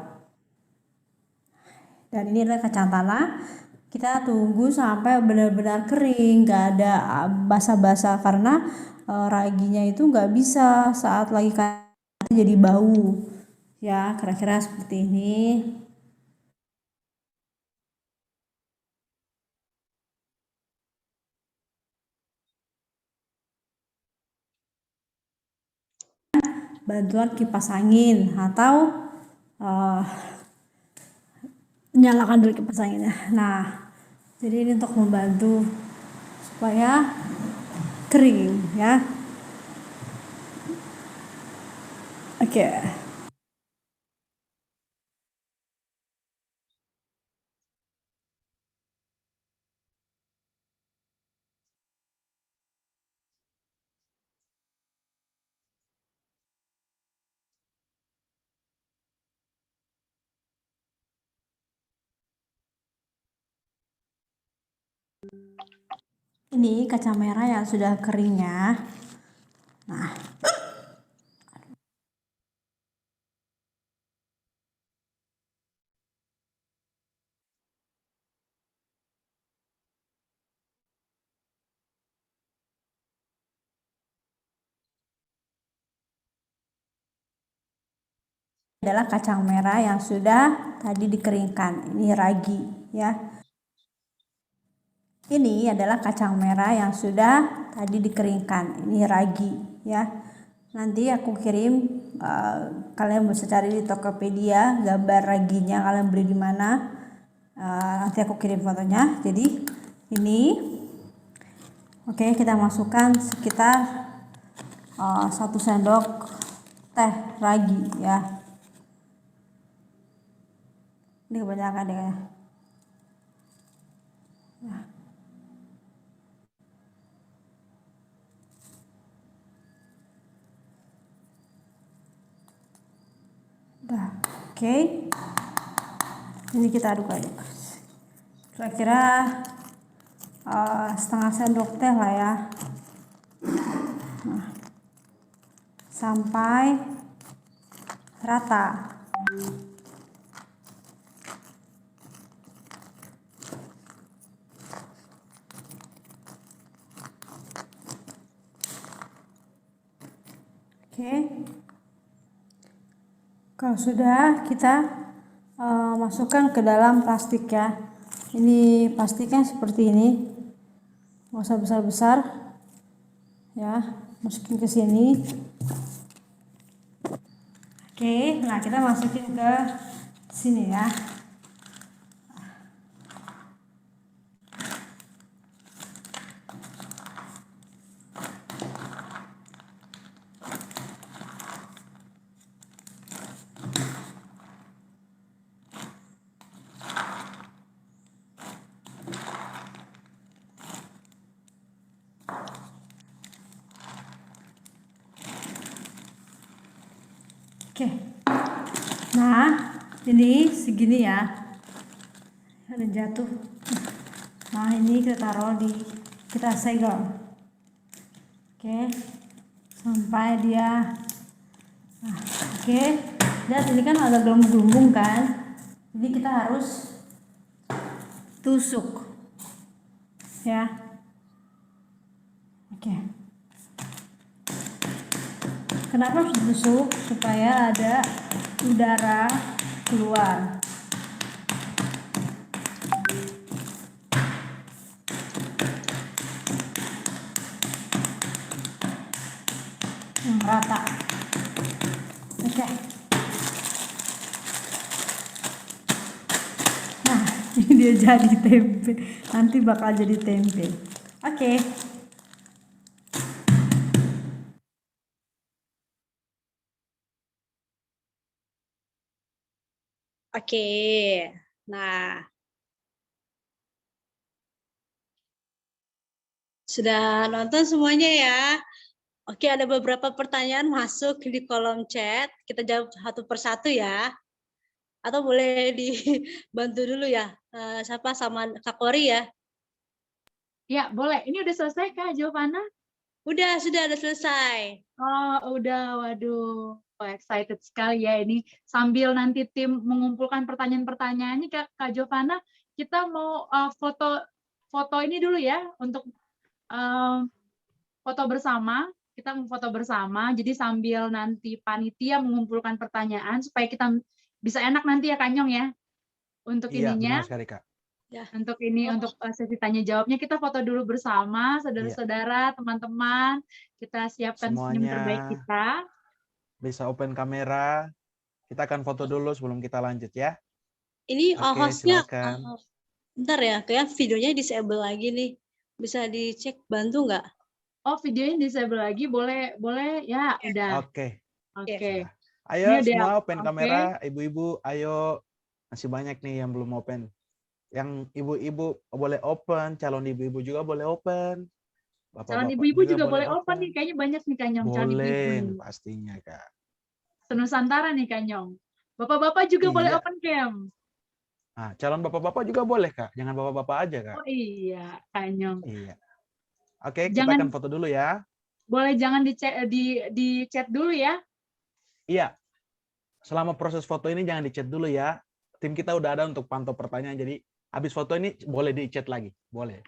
Dan ini adalah kacang tanah. Kita tunggu sampai benar-benar kering, nggak ada basah-basah, karena raginya itu nggak bisa saat lagi jadi bau. Ya, kira-kira seperti ini. Bantuan kipas angin atau nyalakan dulu kipas anginnya. Nah, jadi ini untuk membantu supaya kering ya. Oke. Ini kacang merah yang sudah kering ya. Nah, adalah kacang merah yang sudah tadi dikeringkan. Ini ragi ya. Ini adalah kacang merah yang sudah tadi dikeringkan. Ini ragi ya. Nanti aku kirim, kalian bisa cari di Tokopedia gambar raginya, kalian beli di mana. Nanti aku kirim fotonya. Jadi ini oke, kita masukkan sekitar 1 sendok teh ragi ya. Ini kebanyakan deh kayaknya. Nah. Udah, oke. Ini kita aduk aja. Kira-kira setengah sendok teh lah ya. Nah, sampai rata. Oke. Kalau sudah, kita masukkan ke dalam plastik ya. Ini plastiknya seperti ini, nggak usah besar-besar ya. Masukin ke sini. Oke, nah kita masukin ke sini ya. Oke, nah ini segini ya, ada jatuh. Nah ini kita taruh kita segel, oke, sampai dia, nah, oke. Lihat ini kan ada gelembung-gelembung kan, jadi kita harus tusuk, ya, oke. Kenapa harus ditusuk? Supaya ada udara keluar. Rata. Oke. Nah, ini dia udah jadi tempe. Nanti bakal jadi tempe. Oke.
Oke. Nah, sudah nonton semuanya ya? Oke, ada beberapa pertanyaan masuk di kolom chat. Kita jawab satu persatu ya. Atau boleh dibantu dulu ya, siapa sama Kak Kori ya?
Ya, boleh. Ini udah selesai Kak jawabannya?
Sudah selesai.
Oh, udah. Waduh. Oh, excited sekali ya ini. Sambil nanti tim mengumpulkan pertanyaan-pertanyaannya Kak Jovana, kita mau foto ini dulu ya untuk foto bersama. Kita mau foto bersama. Jadi sambil nanti panitia mengumpulkan pertanyaan supaya kita bisa enak nanti ya Kanyong ya. Untuk
Iya,
ininya.
benar sekali, Kak.
Ya.
Untuk ini, untuk sesi tanya jawabnya kita foto dulu bersama, saudara-saudara, teman-teman. Kita siapkan senyum terbaik
Semuanya
kita.
bisa open kamera. Kita akan foto dulu sebelum kita lanjut ya.
Ini
Oke,
hostnya,
silakan.
bentar ya, kayak videonya disable lagi nih. Bisa dicek, bantu nggak?
Oh, videonya disable lagi, boleh ya, udah.
Oke.
Oke.
Sudah. Ayo
Ini udah,
semua open
oke.
kamera, ibu-ibu, ayo. Masih banyak nih yang belum open. Yang ibu-ibu boleh open, calon ibu-ibu juga boleh open.
Calon
Bapak-bapak
ibu-ibu juga boleh open
open.
nih, kayaknya banyak nih Kanyong. Calon ibu-ibu
Boleh,
nih.
pastinya Kak.
Senusantara nih Kanyong. Bapak-bapak juga boleh
Iya.
open cam.
Nah, calon bapak-bapak juga boleh Kak. Jangan bapak-bapak aja Kak.
Oh iya, Kanyong.
Iya. Oke, kita
Jangan,
akan foto dulu ya.
boleh jangan di chat dulu ya.
Iya. Selama proses foto ini jangan di chat dulu ya. Tim kita udah ada untuk pantau pertanyaan. Jadi habis foto ini boleh di chat lagi. Boleh.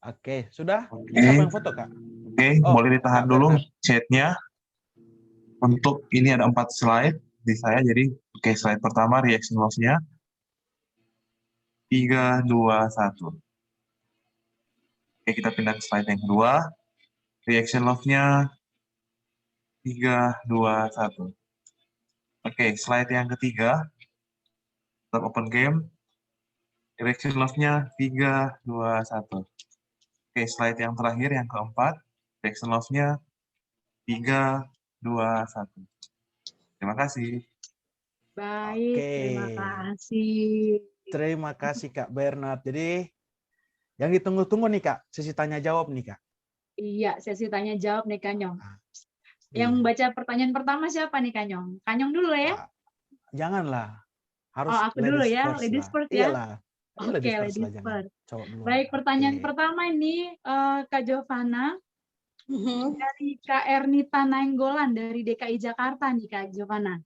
Oke, sudah?
Oke.
Siapa yang foto, Kak?
Oke,
Oh,
boleh ditahan
Kak
dulu
Bernard.
chatnya. Untuk ini ada 4 slide di saya. Jadi, oke, slide pertama reaction loss-nya. 3, 2, 1. Oke, kita pindah ke slide yang kedua. Reaction loss-nya 3, 2, 1. Oke, slide yang ketiga. Tetap open game. Reaction loss-nya 3, 2, 1. Oke, slide yang terakhir, yang keempat. Reaction loss-nya 3, 2, 1. Terima kasih.
Baik,
Oke.
terima kasih.
Terima kasih, Kak Bernard. Jadi, yang ditunggu-tunggu nih, Kak. Sesi tanya-jawab nih, Kak.
Iya, sesi tanya jawab nih Kanyong. Yang
Iya.
baca pertanyaan pertama siapa nih Kanyong? Kanyong dulu ya?
Janganlah. Harus
Oh, aku dulu
ladies
ya,
first
ladies
lah.
first ya.
Iyalah. Iya,
Oke,
ladies
ladies
lah, jangan
first.
cowok duluan.
Baik, pertanyaan
Oke.
pertama ini Kak Jovana
Mhm.
dari Kak Ernita Nainggolan dari DKI Jakarta nih Kak Jovana.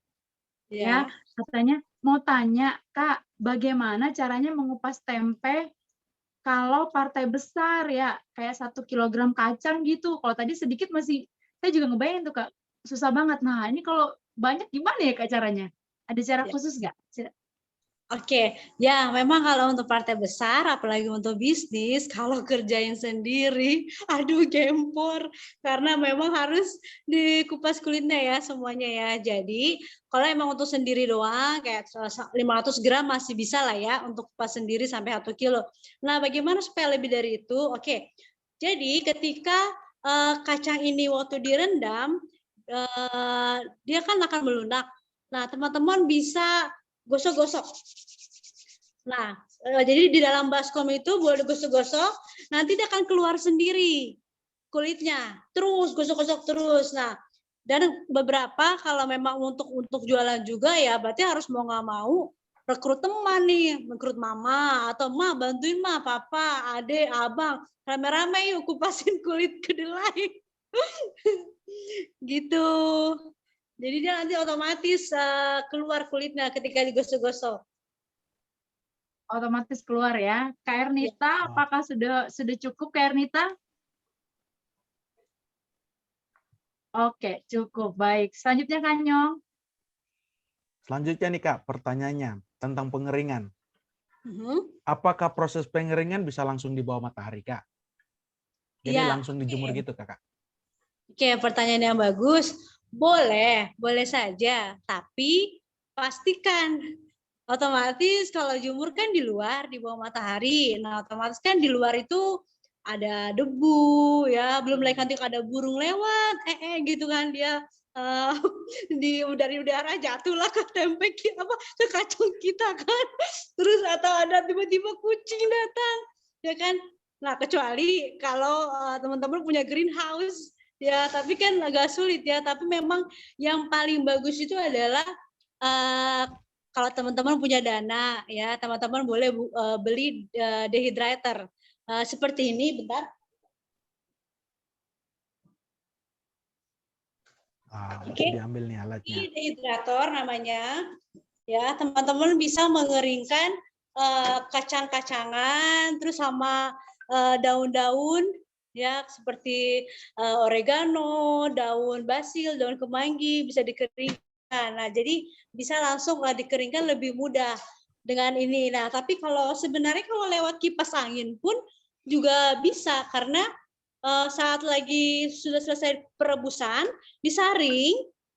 Ya, katanya mau tanya Kak, bagaimana caranya mengupas tempe kalau partai besar ya, kayak 1 kilogram kacang gitu. Kalau tadi sedikit masih, saya juga ngebayangin tuh Kak, susah banget. Nah, ini kalau banyak gimana ya Kak caranya? Ada cara
Ya.
khusus nggak?
Oke, ya memang kalau untuk partai besar, apalagi untuk bisnis, kalau kerjain sendiri, aduh gempor, karena memang harus dikupas kulitnya ya semuanya ya. Jadi kalau emang untuk sendiri doang, kayak 500 gram masih bisa lah ya untuk kupas sendiri sampai 1 kilo. Nah, bagaimana supaya lebih dari itu? Oke, jadi ketika kacang ini waktu direndam, dia kan akan melunak. Nah, teman-teman bisa gosok-gosok. Nah, jadi di dalam baskom itu boleh digosok-gosok, nanti dia akan keluar sendiri kulitnya. Terus gosok-gosok terus. Nah, dan beberapa kalau memang untuk jualan juga ya, berarti harus mau nggak mau rekrut teman nih, rekrut mama atau ma bantuin ma, papa, adik, abang, rame-rame yuk kupasin kulit kedelai. Gitu. Jadi dia nanti otomatis keluar kulitnya ketika digosok-gosok.
Otomatis keluar ya. Kak Ernita, apakah sudah cukup Kak Ernita? Oke, cukup. Baik. Selanjutnya Kanyong.
Selanjutnya nih, Kak, pertanyaannya tentang pengeringan. Apakah proses pengeringan bisa langsung di bawah matahari, Kak? Jadi
Ya,
langsung dijemur gitu, Kak?
Oke, pertanyaan yang bagus. Boleh saja. Tapi pastikan Otomatis kalau jemur kan di luar, di bawah matahari. Nah, otomatis kan di luar itu ada debu ya, belum lagi nanti ada burung lewat, gitu kan dia dari udara jatuhlah ke tempe apa ke kacang kita kan. Terus atau ada tiba-tiba kucing datang, ya kan? Nah, kecuali kalau teman-teman punya greenhouse ya, tapi kan agak sulit ya. Tapi memang yang paling bagus itu adalah kalau teman-teman punya dana ya, teman-teman boleh beli dehydrator. Seperti ini, bentar.
Oke. Diambil nih alatnya.
Ini dehydrator namanya. Ya, teman-teman bisa mengeringkan kacang-kacangan, terus sama daun-daun ya seperti oregano, daun basil, daun kemangi bisa dikeringkan. Nah, jadi bisa langsung dikeringkan lebih mudah dengan ini. Nah, tapi kalau sebenarnya kalau lewat kipas angin pun juga bisa karena saat lagi sudah selesai perebusan, disaring,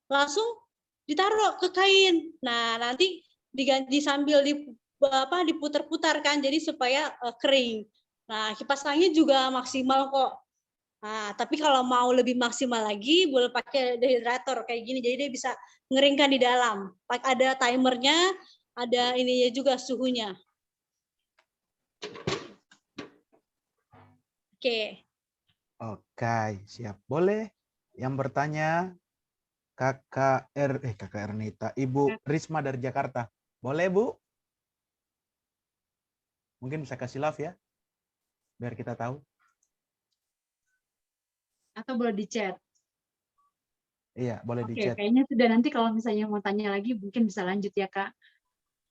langsung ditaruh ke kain. Nah, nanti diganti sambil diputar-putar kan, jadi supaya kering. Nah, kipas angin juga maksimal kok. Nah, tapi kalau mau lebih maksimal lagi, boleh pakai dehydrator kayak gini. Jadi dia bisa ngeringkan di dalam. Ada timernya, ada ininya juga suhunya. Oke.
Oke, siap. Boleh yang bertanya KKR Nita, Ibu Risma dari Jakarta. Boleh, Bu? Mungkin bisa kasih love ya, biar kita tahu.
Atau boleh di chat.
Iya, boleh di chat.
Kayaknya sudah, nanti kalau misalnya mau tanya lagi mungkin bisa lanjut ya, Kak.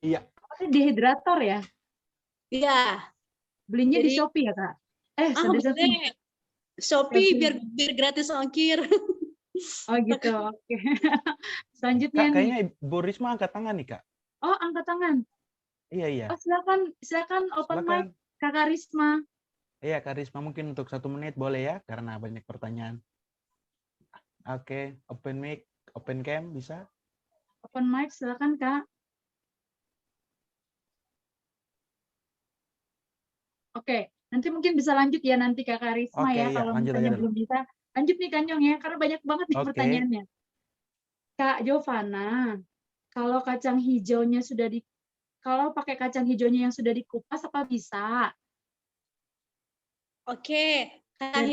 Iya.
Dehydrator ya?
Iya.
Belinya di Shopee ya, Kak?
Boleh. Shopee biar gratis ongkir.
Oh gitu, oke. Selanjutnya
Kak, kayaknya Bu Risma angkat tangan nih, Kak.
Oh, angkat tangan.
Iya.
Oh, silakan open mic, Kakak Risma.
Iya, Kak Risma, mungkin untuk 1 menit boleh ya, karena banyak pertanyaan. Oke, open mic, open cam bisa?
Open mic, silakan, Kak. Oke, nanti mungkin bisa lanjut ya nanti Kakak Risma ya, kalau misalnya belum bisa. Lanjut nih Kanyong ya, karena banyak banget nih pertanyaannya. Kak Jovana, kalau kacang hijaunya kalau pakai kacang hijaunya yang sudah dikupas apa bisa?
Oke, kacang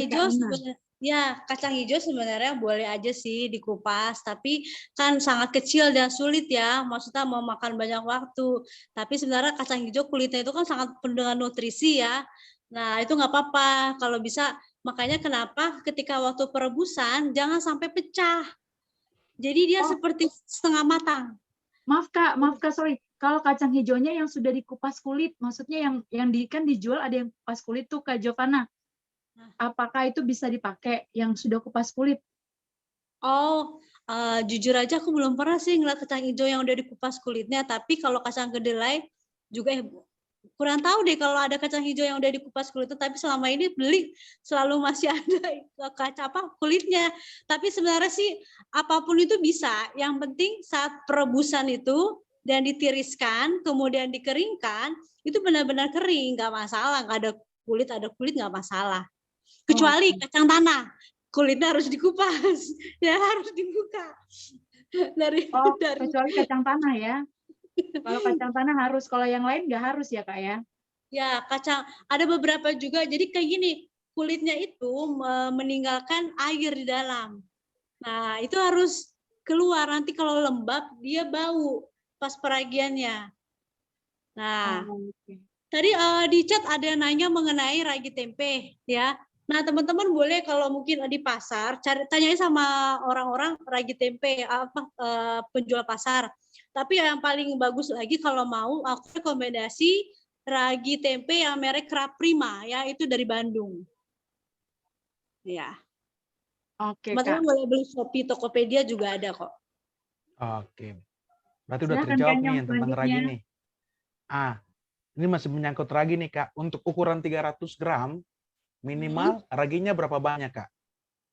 hijau sebenarnya boleh aja sih dikupas, tapi kan sangat kecil dan sulit ya, maksudnya mau makan banyak waktu. Tapi sebenarnya kacang hijau kulitnya itu kan sangat penuh dengan nutrisi ya. Nah, itu nggak apa-apa kalau bisa. Makanya kenapa ketika waktu perebusan jangan sampai pecah. Jadi dia seperti setengah matang.
Maaf Kak, sorry. Kalau kacang hijaunya yang sudah dikupas kulit, maksudnya yang kan dijual ada yang kupas kulit tuh Kak Jovana. Apakah itu bisa dipakai yang sudah kupas kulit?
Oh, jujur aja aku belum pernah sih ngeliat kacang hijau yang udah dikupas kulitnya. Tapi kalau kacang kedelai juga kurang tahu deh kalau ada kacang hijau yang udah dikupas kulitnya. Tapi selama ini beli selalu masih ada kulitnya. Tapi sebenarnya sih apapun itu bisa. Yang penting saat perebusan itu dan ditiriskan, kemudian dikeringkan, itu benar-benar kering, nggak masalah. Nggak ada kulit nggak masalah. Kecuali kacang tanah, kulitnya harus dikupas, ya harus dibuka.
Kecuali kacang tanah ya. Kalau kacang tanah harus, kalau yang lain nggak harus ya Kak ya?
Ya, ada beberapa juga, jadi kayak gini, kulitnya itu meninggalkan air di dalam. Nah, itu harus keluar, nanti kalau lembab, dia bau pas peragiannya. Nah, tadi di chat ada yang nanya mengenai ragi tempe, ya. Nah, teman-teman boleh kalau mungkin di pasar tanyain sama orang-orang ragi tempe penjual pasar. Tapi yang paling bagus lagi kalau mau aku rekomendasi ragi tempe yang merek Prima ya, itu dari Bandung. Ya.
Oke,
teman-teman boleh beli Shopee, Tokopedia juga ada kok.
Oke. Berarti udah terjawab nih yang tentang ragi nih. Ini masih menyangkut ragi nih Kak. Untuk ukuran 300 gram minimal raginya berapa banyak Kak?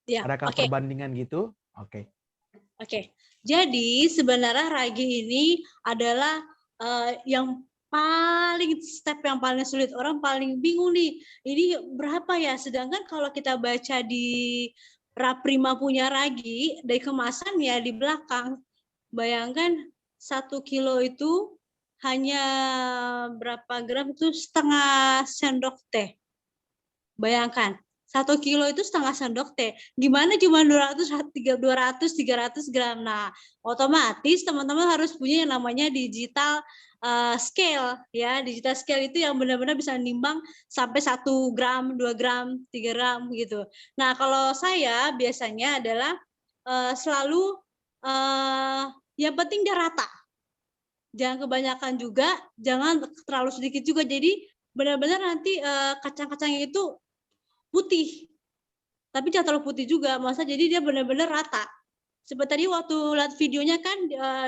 Ya,
adakah perbandingan gitu? Oke.
Jadi sebenarnya ragi ini adalah yang step yang paling sulit, orang paling bingung nih, ini berapa ya? Sedangkan kalau kita baca di Raprima punya Ragi, dari kemasan ya di belakang, bayangkan 1 kilo itu hanya berapa gram itu setengah sendok teh. Bayangkan, 1 kilo itu setengah sendok teh. Gimana cuma 200-300 gram. Nah, otomatis teman-teman harus punya yang namanya digital scale. Ya, digital scale itu yang benar-benar bisa nimbang sampai 1 gram, 2 gram, 3 gram gitu. Nah, kalau saya biasanya adalah selalu yang penting dia rata. Jangan kebanyakan juga, jangan terlalu sedikit juga. Jadi benar-benar nanti kacang-kacangnya itu putih, tapi jangan terlalu putih juga, masa jadi dia benar-benar rata. Seperti tadi waktu lihat videonya kan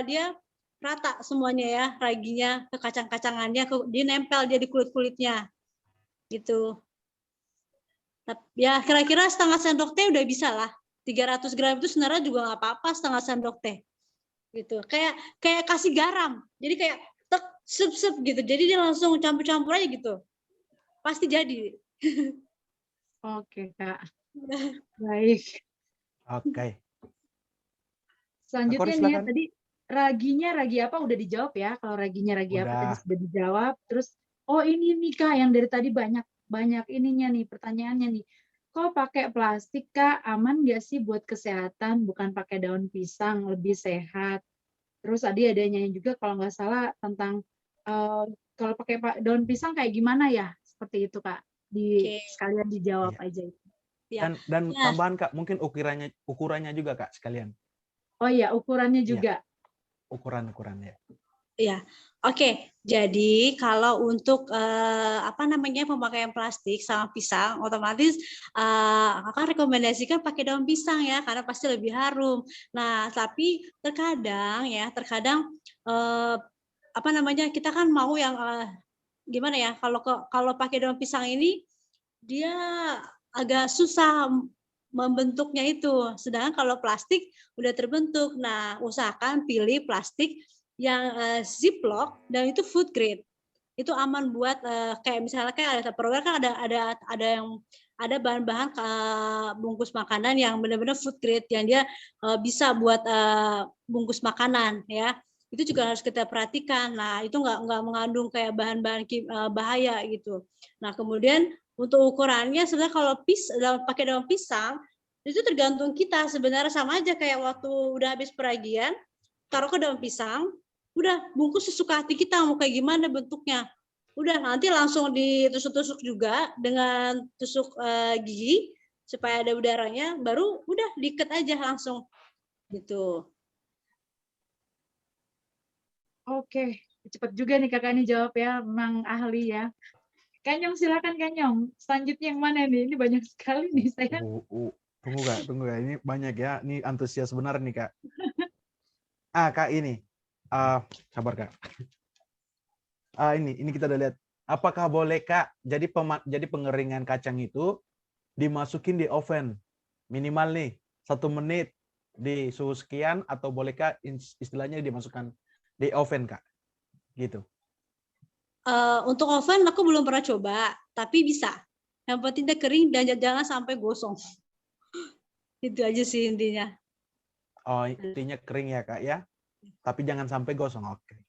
dia rata semuanya ya, raginya ke kacang-kacangannya, dia nempel dia di kulit-kulitnya, gitu. Ya kira-kira setengah sendok teh udah bisa lah. 300 gram itu sebenarnya juga nggak apa-apa setengah sendok teh, gitu. Kayak kasih garam, jadi kayak tek sep gitu, jadi dia langsung campur-campur aja gitu, pasti jadi.
Oke, Kak. Baik.
Oke.
Selanjutnya
Kori,
nih ya,
silakan.
tadi raginya ragi apa udah dijawab ya. Kalau raginya ragi apa tadi
Udah.
sudah dijawab. Terus, oh ini nih Kak, yang dari tadi banyak ininya nih, pertanyaannya nih. Kok pakai plastik Kak? Aman nggak sih buat kesehatan? Bukan pakai daun pisang, lebih sehat. Terus tadi adanya juga kalau nggak salah tentang kalau pakai daun pisang kayak gimana ya? Seperti itu Kak.
Oke.
Sekalian dijawab
Iya.
aja itu.
Ya.
Dan tambahan Kak, mungkin ukurannya juga Kak sekalian.
Oh iya, ukurannya
Iya.
juga.
Ukurannya.
Ya, oke. Jadi kalau untuk pemakaian plastik sama pisang, otomatis akan rekomendasikan pakai daun pisang ya, karena pasti lebih harum. Nah, tapi terkadang kita kan mau yang gimana ya? Kalau pakai daun pisang ini dia agak susah membentuknya itu. Sedangkan kalau plastik udah terbentuk. Nah, usahakan pilih plastik yang ziplock dan itu food grade. Itu aman buat kayak misalnya kayak ada Tupperware kan ada bahan-bahan bungkus makanan yang benar-benar food grade yang dia bisa buat bungkus makanan ya. Itu juga harus kita perhatikan. Nah, itu nggak mengandung kayak bahan-bahan bahaya gitu. Nah, kemudian untuk ukurannya sebenarnya kalau pakai daun pisang itu tergantung kita, sebenarnya sama aja kayak waktu udah habis peragian taruh ke daun pisang, udah bungkus sesuka hati kita mau kayak gimana bentuknya, udah nanti langsung ditusuk-tusuk juga dengan tusuk gigi supaya ada udaranya, baru udah diikat aja langsung gitu.
Oke, cepat juga nih kakak ini jawab ya, memang ahli ya. Kanyong silakan Kanyong. Selanjutnya yang mana nih? Ini banyak sekali nih saya.
Tunggu Kak. Ini banyak ya. Ini antusias benar nih Kak. Kak ini. Sabar Kak. Ini kita udah lihat. Apakah boleh Kak jadi pengeringan kacang itu dimasukin di oven minimal nih 1 menit di suhu sekian, atau bolehkah istilahnya dimasukkan di oven Kak? Gitu.
Untuk oven aku belum pernah coba, tapi bisa. Yang penting dia kering dan jangan sampai gosong. Itu aja sih intinya.
Oh, intinya kering ya Kak ya? Tapi jangan sampai gosong. Oke.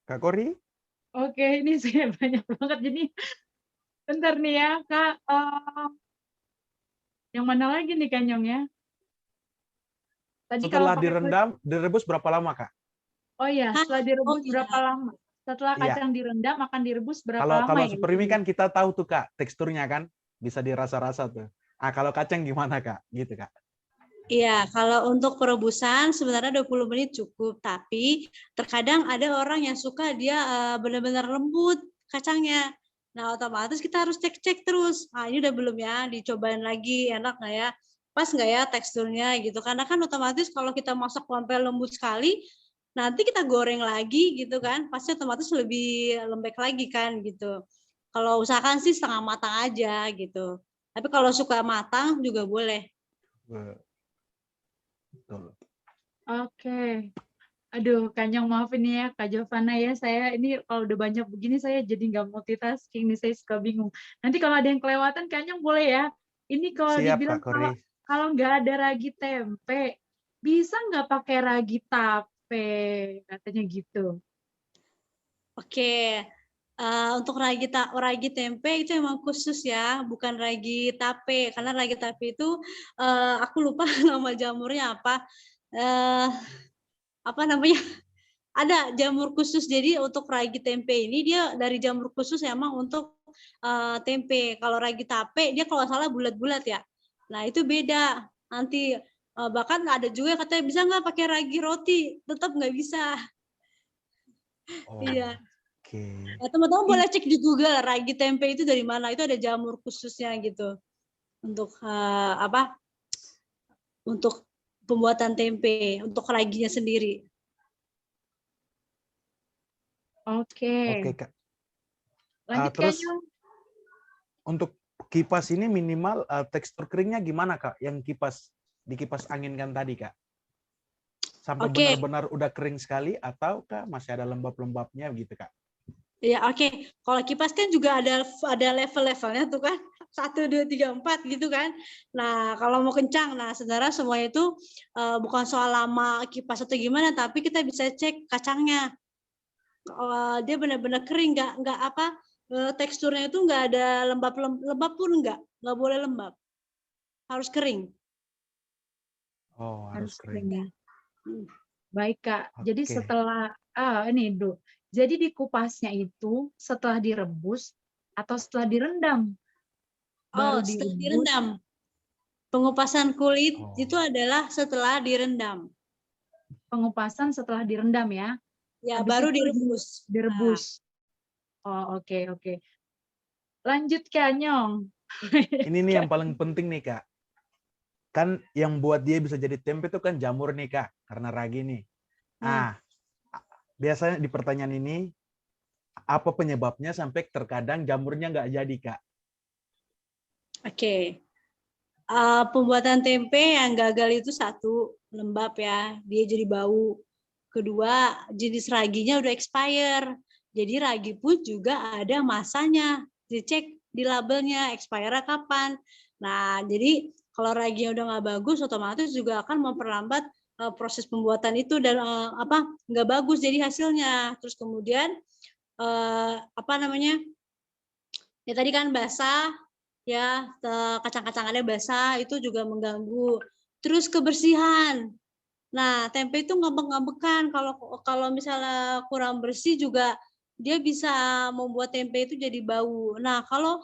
Kak Kori?
Oke, ini saya banyak banget. Jadi bentar nih ya Kak. Yang mana lagi nih Kanyong ya? Tadi
Setelah
kalau
direndam, direbus berapa lama Kak?
Oh iya, setelah direbus berapa lama? Setelah kacang direndam akan direbus berapa lama
kalau
ya?
super mie kan kita tahu tuh Kak, teksturnya kan bisa dirasa-rasa tuh. Kalau kacang gimana Kak? Gitu Kak.
Iya, kalau untuk perebusan sebenarnya 20 menit cukup, tapi terkadang ada orang yang suka dia benar-benar lembut kacangnya. Nah, otomatis kita harus cek-cek terus. Ini udah belum ya, dicobain lagi enak nggak ya? Pas nggak ya teksturnya gitu. Karena kan otomatis kalau kita masak sampai lembut sekali, nanti kita goreng lagi gitu kan, pasti otomatis lebih lembek lagi kan gitu. Kalau usahakan sih setengah matang aja gitu. Tapi kalau suka matang juga boleh.
Betul.
Oke. Aduh, Kanyong maafin ya, Kak Jovana ya, saya ini kalau udah banyak begini saya jadi nggak multitasking nih, saya suka bingung. Nanti kalau ada yang kelewatan, Kanyong boleh ya. Ini kalau
Siap
dibilang
Kak Kori.
kalau nggak ada ragi tempe, bisa nggak pakai ragi tape, katanya gitu.
Oke, untuk ragi tempe itu emang khusus ya, bukan ragi tape. Karena ragi tape itu aku lupa nama jamurnya apa. Apa namanya? Ada jamur khusus. Jadi untuk ragi tempe ini dia dari jamur khusus emang untuk tempe. Kalau ragi tape dia kalau salah bulat-bulat ya. Nah itu beda. Nanti bahkan ada juga yang katanya bisa nggak pakai ragi roti, tetap nggak bisa.
Oh,
Iya.
oke.
Nah, teman-teman boleh cek di Google ragi tempe itu dari mana. Itu ada jamur khususnya gitu untuk untuk pembuatan tempe, untuk raginya sendiri.
Oke.
Oke Kak.
Lanjut
Terus
Kanyong.
untuk kipas ini minimal tekstur keringnya gimana Kak? Yang dikipas anginkan tadi Kak? Sampai
Oke.
benar-benar udah kering sekali atau Kak masih ada lembab-lembabnya gitu Kak?
Ya oke. Kalau kipas kan juga ada level-levelnya tuh kan. 1, 2, 3, 4 gitu kan. Nah kalau mau kencang, nah sebenarnya semuanya itu bukan soal lama kipas atau gimana, tapi kita bisa cek kacangnya. Dia benar-benar kering, nggak teksturnya itu nggak ada lembab pun nggak boleh lembab, harus kering.
Oh, harus kering.
Ya. Baik Kak, jadi
Oke.
setelah ini dulu. Jadi di kupasnya itu setelah direbus atau setelah direndam? Baru
Setelah
direbus.
direndam. Pengupasan kulit
Oh.
itu adalah setelah direndam.
Pengupasan setelah direndam ya?
Ya,
Habis
baru
itu
direbus.
direbus. Oh, oke. Lanjut Kanyong.
Ini nih yang paling penting nih Kak. Kan yang buat dia bisa jadi tempe itu kan jamur nih Kak, karena ragi nih. Biasanya di pertanyaan ini, apa penyebabnya sampai terkadang jamurnya nggak jadi Kak?
Oke. Pembuatan tempe yang gagal itu 1, lembab ya, dia jadi bau. Kedua, jenis raginya udah expire. Jadi ragi pun juga ada masanya. Dicek di labelnya expire kapan. Nah, jadi kalau raginya udah nggak bagus, otomatis juga akan memperlambat proses pembuatan itu dan nggak bagus jadi hasilnya. Terus kemudian ya tadi kan basah, ya kacang-kacangannya basah itu juga mengganggu. Terus kebersihan. Nah, tempe itu ngambek-ngambekan. Kalau misalnya kurang bersih juga dia bisa membuat tempe itu jadi bau. Nah, kalau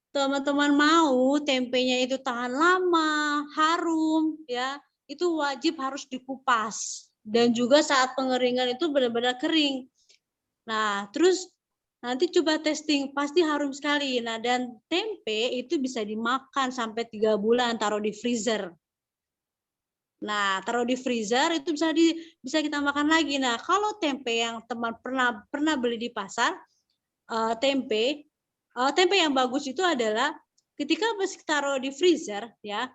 teman-teman mau tempenya itu tahan lama, harum, ya, itu wajib harus dikupas. Dan juga saat pengeringan itu benar-benar kering. Nah, terus nanti coba testing, pasti harum sekali. Nah, dan tempe itu bisa dimakan sampai 3 bulan, taruh di freezer. Nah, taruh di freezer itu bisa kita makan lagi. Nah, kalau tempe yang teman pernah beli di pasar, tempe yang bagus itu adalah ketika taruh di freezer ya,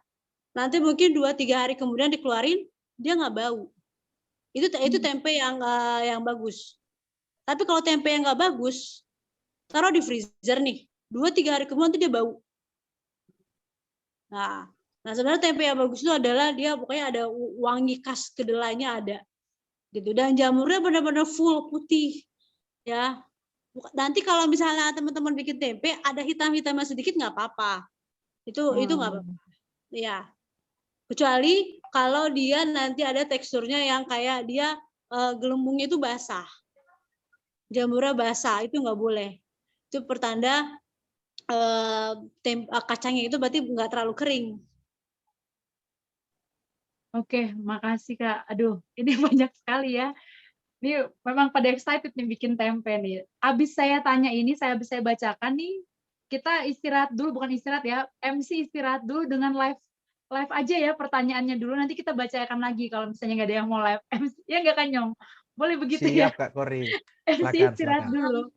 nanti mungkin 2-3 hari kemudian dikeluarin, dia nggak bau. Itu tempe yang bagus. Tapi kalau tempe yang nggak bagus, taruh di freezer nih, 2-3 hari kemudian nanti dia bau. Nah, sebenarnya tempe yang bagus itu adalah dia pokoknya ada wangi khas kedelainya ada, gitu. Dan jamurnya benar-benar full putih, ya. Nanti kalau misalnya teman-teman bikin tempe ada hitam-hitamnya sedikit nggak apa-apa, itu nggak apa-apa, ya. Kecuali kalau dia nanti ada teksturnya yang kayak dia gelembungnya itu basah, jamurnya basah, itu nggak boleh. Itu pertanda kacangnya itu berarti nggak terlalu kering.
Oke, makasih Kak. Aduh, ini banyak sekali ya. Ini memang pada excited nih bikin tempe nih. Abis saya tanya ini, habis saya bacakan nih, kita istirahat dulu, bukan istirahat ya, MC istirahat dulu dengan live aja ya pertanyaannya dulu. Nanti kita bacakan lagi kalau misalnya nggak ada yang mau live. MC, ya nggak Kanyong? Boleh begitu ya?
Siap Kak Kori.
MC istirahat dulu.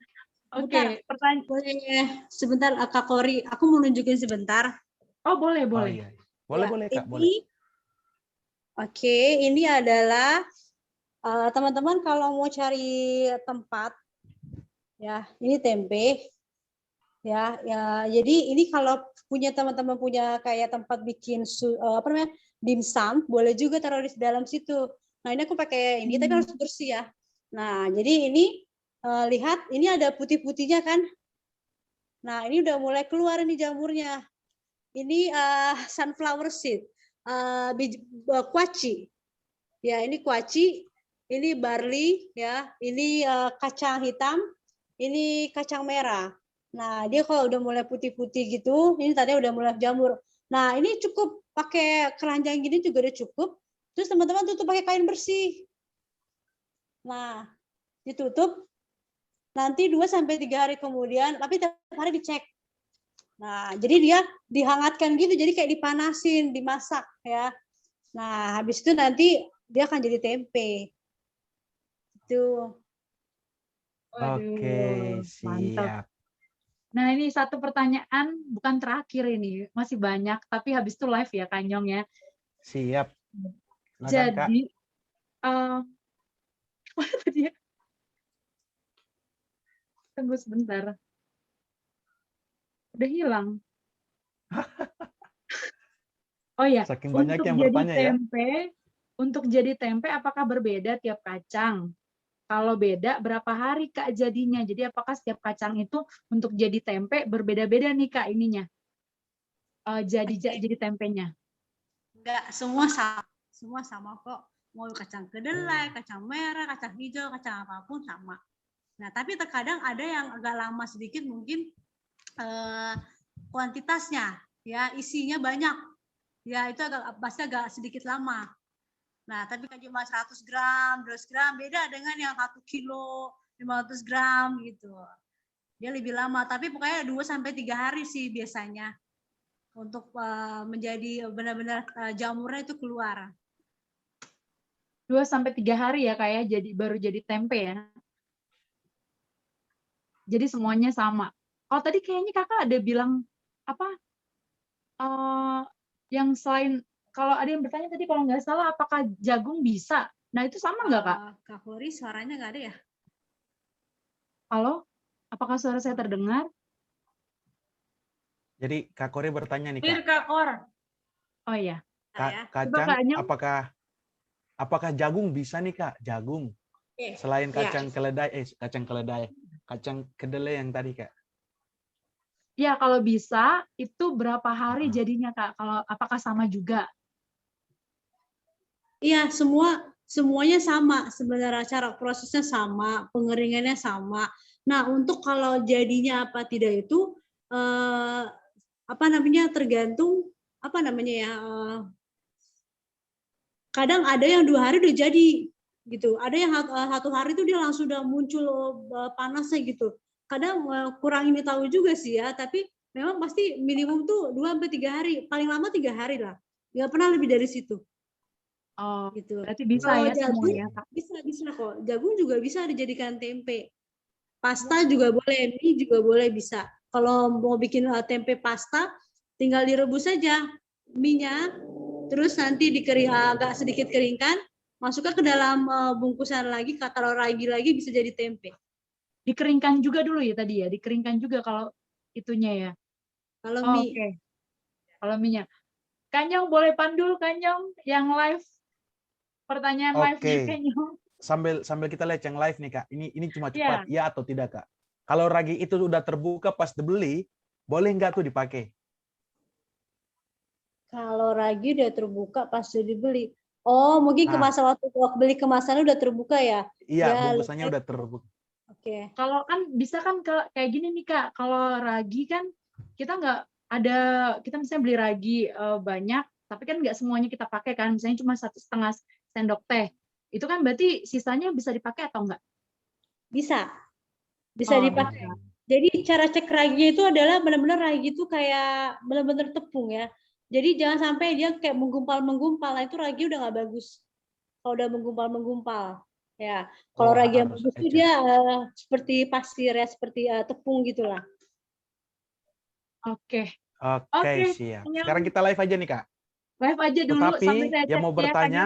Oke, pertanyaan.
Boleh sebentar Kak Kori, aku mau nunjukin sebentar.
Oh, boleh.
Oh, iya. Boleh Kak, boleh.
Oke, ini adalah Teman-teman kalau mau cari tempat, ya ini tempe, ya, jadi ini kalau punya teman-teman punya kayak tempat bikin apa namanya dimsum, boleh juga taruh di dalam situ. Nah ini aku pakai ini, tapi harus bersih ya. Nah jadi ini lihat ini ada putih-putihnya kan. Nah ini udah mulai keluar ini jamurnya. Ini sunflower seed, kuaci. Ya ini kuaci, ini barley, ya ini kacang hitam, ini kacang merah. Nah dia kalau udah mulai putih-putih gitu, ini tadi udah mulai jamur. Nah ini cukup pakai keranjang gini juga udah cukup. Terus teman-teman tutup pakai kain bersih. Nah ditutup. Nanti 2-3 hari kemudian, tapi tiap hari dicek. Nah jadi dia dihangatkan gitu, jadi kayak dipanasin, dimasak ya. Nah habis itu nanti dia akan jadi tempe. Itu.
Oke,
Mantap.
siap.
Nah ini satu pertanyaan, bukan terakhir ini, masih banyak, tapi habis itu live ya Kanyong ya.
Siap. Silakan, Kak.
Jadi, mana tadi ya? Tunggu sebentar. Udah hilang. Oh ya,
Saking banyak
untuk
yang
jadi
bertanya ya.
tempe, untuk jadi tempe apakah berbeda tiap kacang? Kalau beda, berapa hari Kak jadinya? Jadi apakah setiap kacang itu untuk jadi tempe berbeda-beda nih Kak ininya? Jadi tempenya.
Enggak, semua sama kok. Mau kacang kedelai, kacang merah, kacang hijau, kacang apapun sama. Nah, tapi terkadang ada yang agak lama sedikit mungkin kuantitasnya, ya isinya banyak, ya itu pasti agak sedikit lama. Nah, tapi kan cuma 100 gram, 200 gram, beda dengan yang 1 kilo, 500 gram gitu. Dia lebih lama, tapi pokoknya 2-3 hari sih biasanya untuk menjadi benar-benar jamurnya itu keluar.
2-3 hari ya Kak ya, baru jadi tempe ya. Jadi semuanya sama. Kalau tadi kayaknya Kakak ada bilang apa? Yang selain, kalau ada yang bertanya tadi kalau nggak salah apakah jagung bisa? Nah itu sama nggak Kak?
Kak Flori suaranya nggak ada ya?
Halo? Apakah suara saya terdengar?
Jadi Kak Kori bertanya nih,
Clear
Kak.
Kak Kor. Oh iya.
Kacang,
Kak Anyong.
apakah jagung bisa nih Kak? Jagung. Selain kacang kacang kedelai yang tadi Kak.
Ya kalau bisa itu berapa hari jadinya Kak? Kalau apakah sama juga?
Iya, semuanya sama sebenarnya, cara prosesnya sama, pengeringannya sama. Nah, untuk kalau jadinya apa tidak itu apa namanya tergantung apa namanya ya. Kadang ada yang 2 hari udah jadi gitu. Ada yang 1 hari itu dia langsung udah muncul panasnya gitu. Kadang kurang ini tahu juga sih ya, tapi memang pasti minimum tuh 2-3 hari, paling lama 3 hari lah. Nggak pernah lebih dari situ.
Oh,
Gitu.
berarti bisa
Kalau
ya
jagung,
semua ya Kak?
bisa kok. Jagung juga bisa dijadikan tempe. Pasta juga boleh, mie juga boleh bisa. Kalau mau bikin tempe pasta, tinggal direbus saja mie-nya, terus nanti agak sedikit keringkan, masukkan ke dalam bungkusan lagi, taruh ragi lagi bisa jadi tempe.
Dikeringkan juga dulu ya tadi ya, dikeringkan juga kalau itunya ya.
Kalau mie.
Oke. Kalau mie-nya. Kanyong boleh pandu Kanyong yang live. Pertanyaan live-nya Kanyong.
Sambil kita lihat yang live nih Kak. Ini cuma cepat ya atau tidak Kak? Kalau ragi itu udah terbuka pas dibeli, boleh nggak tuh dipakai?
Kalau ragi udah terbuka pas dibeli. Oh, mungkin waktu beli kemasannya udah terbuka ya?
Iya,
ya,
bungkusannya udah terbuka.
Oke.
Kalau kan bisa kan kayak gini nih Kak, kalau ragi kan kita nggak ada, kita misalnya beli ragi banyak, tapi kan nggak semuanya kita pakai kan, misalnya cuma 1,5 sendok teh. Itu kan berarti sisanya bisa dipakai atau enggak?
Bisa dipakai. Jadi cara cek raginya itu adalah benar-benar ragi itu kayak benar-benar tepung ya. Jadi jangan sampai dia kayak menggumpal, nah itu ragi udah nggak bagus. Kalau udah menggumpal, ya. Kalau ragi yang bagus itu dia seperti pasir ya, seperti tepung gitulah.
Oke,
siap. Sekarang kita live aja nih Kak.
Live aja dulu
Tetapi
sampai saya cek
yang mau bertanya,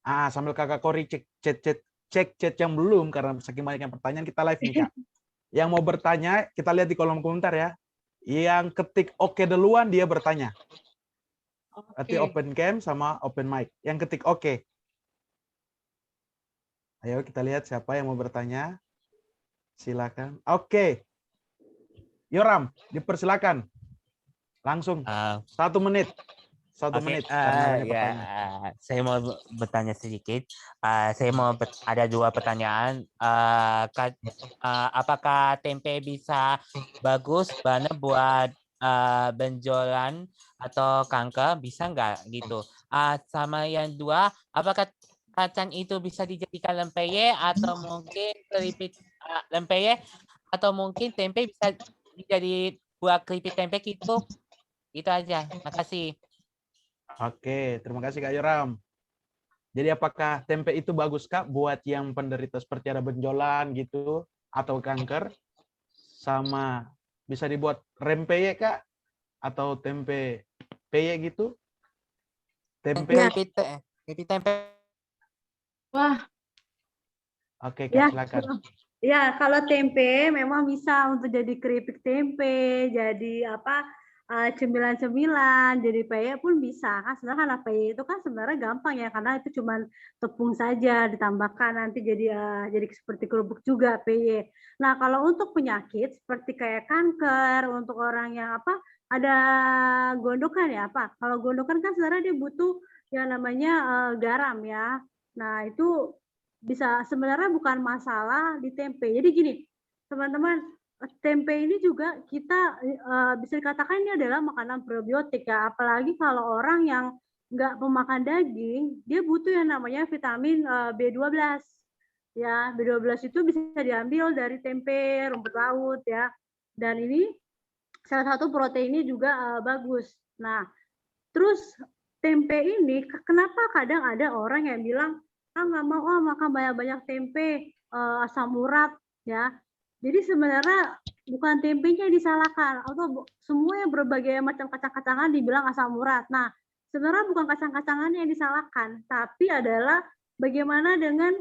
Sambil Kakak Kori cek chat yang belum, karena saking banyaknya pertanyaan kita live nih, Kak. Yang mau bertanya, kita lihat di kolom komentar ya. Yang ketik oke duluan, dia bertanya. Berarti open cam sama open mic. Yang ketik oke. Ayo kita lihat siapa yang mau bertanya. Silakan. Oke. Yoram, dipersilakan. Langsung. 1 menit. 1 menit. Karena banyak pertanyaan.
Saya mau bertanya sedikit. Saya mau ada 2 pertanyaan. Apakah tempe bisa bagus banget buat benjolan atau kanker? Bisa nggak gitu? Sama yang 2, apakah kacang itu bisa dijadikan lempeye atau mungkin keripik lempeye atau mungkin tempe bisa jadi buat keripik tempe gitu? Itu aja. Makasih.
Oke, terima kasih Kak Yoram. Jadi apakah tempe itu bagus Kak buat yang penderita seperti ada benjolan gitu atau kanker? Sama bisa dibuat rempeye Kak atau tempe peye gitu? Tempe.
Keripik tempe.
Wah,
Oke, Kak, silakan.
Ya, kalau tempe memang bisa untuk jadi keripik tempe, jadi cemilan-cemilan, jadi peye pun bisa. Kan sebenarnya peye itu kan sebenarnya gampang ya, karena itu cuma tepung saja ditambahkan nanti jadi seperti kerupuk juga peye. Nah, kalau untuk penyakit seperti kayak kanker, untuk orang yang ada gondokan ya kalau gondokan kan sebenarnya dia butuh yang namanya garam ya. Nah, itu bisa sebenarnya bukan masalah di tempe. Jadi gini, teman-teman, tempe ini juga kita bisa dikatakan ini adalah makanan probiotik ya. Apalagi kalau orang yang nggak pemakan daging, dia butuh yang namanya vitamin B12. Ya, B12 itu bisa diambil dari tempe, rumput laut ya. Dan ini salah satu proteinnya juga bagus. Nah, terus tempe ini kenapa kadang ada orang yang bilang nggak mau makan banyak-banyak tempe, asam urat ya. Jadi sebenarnya bukan tempenya yang disalahkan atau semua yang berbagai macam kacang-kacangan dibilang asam urat. Nah, sebenarnya bukan kacang-kacangannya yang disalahkan, tapi adalah bagaimana dengan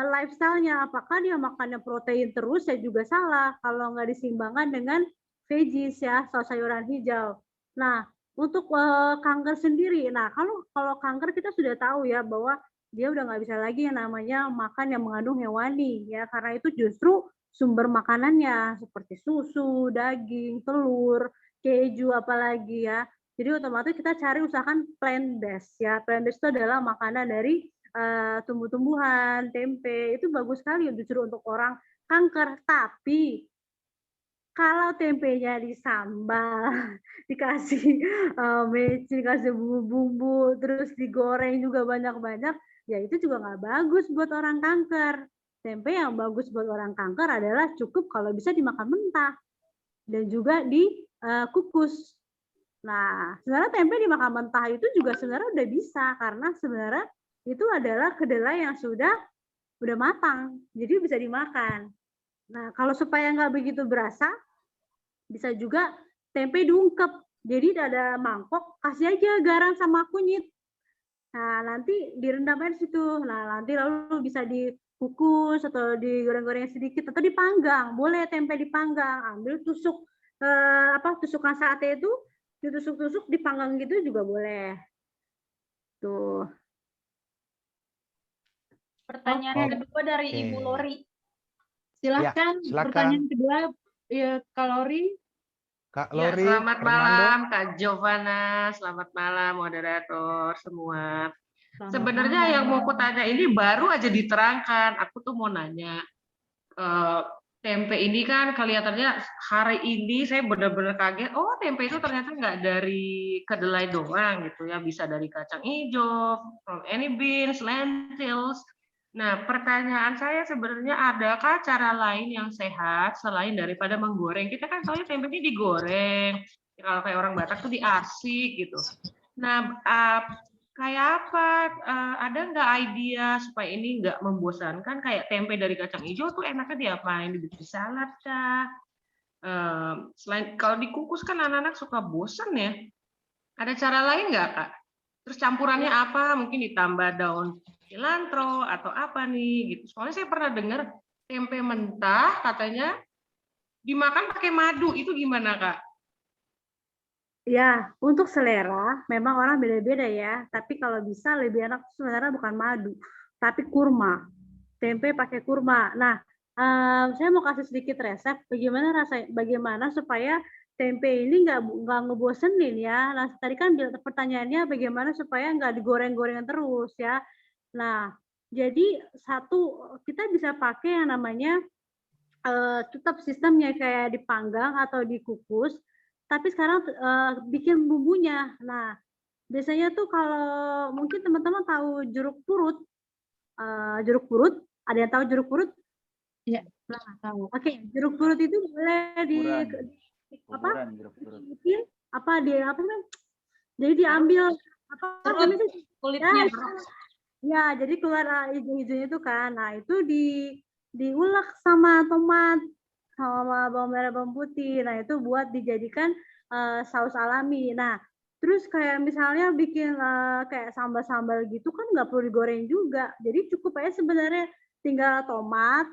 lifestyle-nya. Apakah dia makannya protein terus ya juga salah kalau nggak disimbangkan dengan veggies ya, sayuran hijau. Nah, untuk kanker sendiri, nah kalau kanker kita sudah tahu ya bahwa dia udah nggak bisa lagi yang namanya makan yang mengandung hewani ya, karena itu justru sumber makanannya seperti susu, daging, telur, keju apalagi ya. Jadi otomatis kita cari usahakan plant based ya. Plant based itu adalah makanan dari tumbuh-tumbuhan, tempe itu bagus sekali justru untuk orang kanker. Tapi kalau tempenya disambal, dikasih mecin, dikasih bumbu-bumbu, terus digoreng juga banyak-banyak, ya itu juga nggak bagus buat orang kanker. Tempe yang bagus buat orang kanker adalah cukup kalau bisa dimakan mentah dan juga dikukus. Nah, sebenarnya tempe dimakan mentah itu juga sebenarnya udah bisa karena sebenarnya itu adalah kedelai yang sudah matang, jadi bisa dimakan. Nah, kalau supaya nggak begitu berasa, bisa juga tempe diungkep. Jadi ada mangkok, kasih aja garam sama kunyit. Nah, nanti direndam air situ. Nah, nanti lalu bisa dikukus atau digoreng-goreng sedikit atau dipanggang. Boleh tempe dipanggang. Ambil tusuk tusukan sate itu ditusuk-tusuk dipanggang gitu juga boleh. Tuh.
Pertanyaan kedua dari Ibu Lori.
Silakan.
Pertanyaan kedua ya, Kak Lori.
Kak Lori,
selamat
Fernando.
malam Kak Giovanna, selamat malam moderator semua. Sebenarnya yang mau aku tanya ini baru aja diterangkan. Aku tuh mau nanya, tempe ini kan kelihatannya hari ini saya benar-benar kaget. Oh, tempe itu ternyata nggak dari kedelai doang gitu ya, bisa dari kacang hijau, from any beans, lentils. Nah, pertanyaan saya sebenarnya adakah cara lain yang sehat selain daripada menggoreng? Kita kan tahu tempe ini digoreng, kalau kayak orang Batak tuh diarsik gitu. Nah, kayak apa? Ada nggak idea supaya ini nggak membosankan? Kayak tempe dari kacang hijau tuh enaknya diapain? Dibikin salad kah? Selain kalau dikukus kan anak-anak suka bosan ya. Ada cara lain nggak, Kak? Terus campurannya apa? Mungkin ditambah daun cilantro atau apa nih gitu. Soalnya saya pernah dengar tempe mentah katanya dimakan pakai madu. Itu gimana, Kak?
Ya, untuk selera memang orang beda-beda ya. Tapi kalau bisa lebih enak sebenarnya bukan madu, tapi kurma. Tempe pakai kurma. Nah, saya mau kasih sedikit resep bagaimana supaya tempe ini nggak ngebosenin ya. Nah, tadi kan pertanyaannya bagaimana supaya nggak digoreng-gorengan terus ya. Nah, jadi kita bisa pakai yang namanya tetap sistemnya kayak dipanggang atau dikukus, tapi sekarang bikin bumbunya. Nah, biasanya tuh kalau mungkin teman-teman tahu jeruk purut, ada yang tahu jeruk purut?
Iya,
Nah,
tahu.
oke, jeruk purut itu boleh jadi diambil namanya itu?
Kulitnya.
Ya, jadi keluar hijau-hijaunya itu kan. Nah, itu diulek sama tomat sama bawang merah, bawang putih. Nah, itu buat dijadikan saus alami. Nah, terus kayak misalnya bikin kayak sambal-sambal gitu kan nggak perlu digoreng juga. Jadi cukup aja sebenarnya tinggal tomat,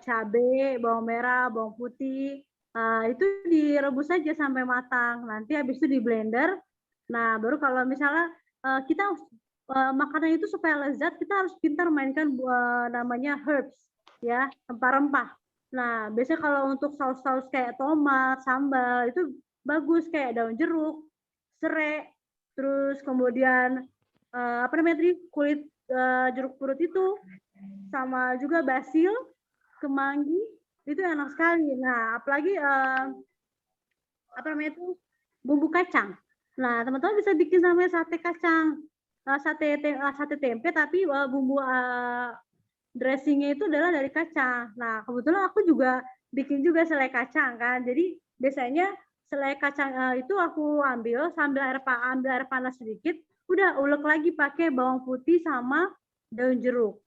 cabai, bawang merah, bawang putih. Itu direbus saja sampai matang. Nanti habis itu di blender. Nah, baru kalau misalnya kita makanan itu supaya lezat, kita harus pintar mainkan namanya herbs, ya, rempah-rempah. Nah, biasanya kalau untuk saus-saus kayak tomat, sambal, itu bagus kayak daun jeruk, serai, terus kemudian kulit jeruk purut itu, sama juga basil, kemangi, itu enak sekali. Nah, apalagi bumbu kacang. Nah, teman-teman bisa bikin namanya sate kacang, sate tempe, tapi bumbu dressingnya itu adalah dari kacang. Nah, kebetulan aku juga bikin juga selai kacang kan. Jadi biasanya selai kacang itu aku ambil sambil ambil air panas sedikit, udah ulek lagi pakai bawang putih sama daun jeruk.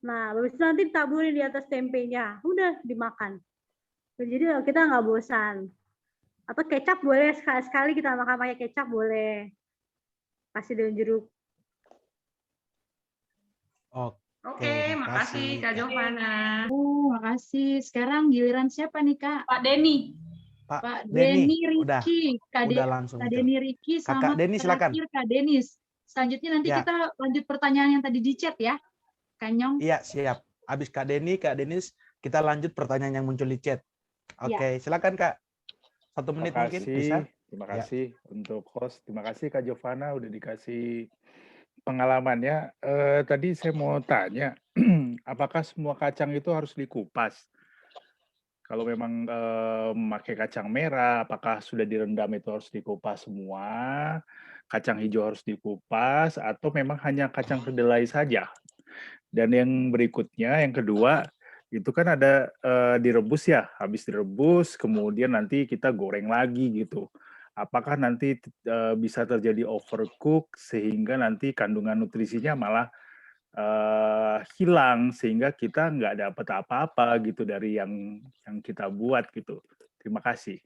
Nah, habis itu nanti ditaburin di atas tempenya, udah dimakan. Jadi kita nggak bosan. Atau kecap boleh, sekali-sekali kita makan pakai kecap boleh. Kasih daun jeruk.
Oke, makasih Kak Jovana.
Makasih. Sekarang giliran siapa nih, Kak?
Pak Denny.
Pak Denny Riki.
Udah langsung.
Kak Denny Riki sama
Kakak Denny silakan.
terakhir Kak Denis. Selanjutnya nanti kita lanjut pertanyaan yang tadi di chat ya. Kanyong.
Iya, siap. Habis Kak Denis, kita lanjut pertanyaan yang muncul di chat. Oke, silakan Kak. 1 menit mungkin bisa.
Terima kasih untuk host. Terima kasih Kak Jovana udah dikasih pengalamannya. Tadi saya mau tanya, apakah semua kacang itu harus dikupas? Kalau memang memakai kacang merah, apakah sudah direndam itu harus dikupas semua? Kacang hijau harus dikupas atau memang hanya kacang kedelai saja? Dan yang berikutnya, yang kedua, itu kan ada direbus ya, habis direbus, kemudian nanti kita goreng lagi gitu. Apakah nanti bisa terjadi overcook sehingga nanti kandungan nutrisinya malah hilang sehingga kita nggak dapat apa-apa gitu dari yang kita buat gitu. Terima kasih.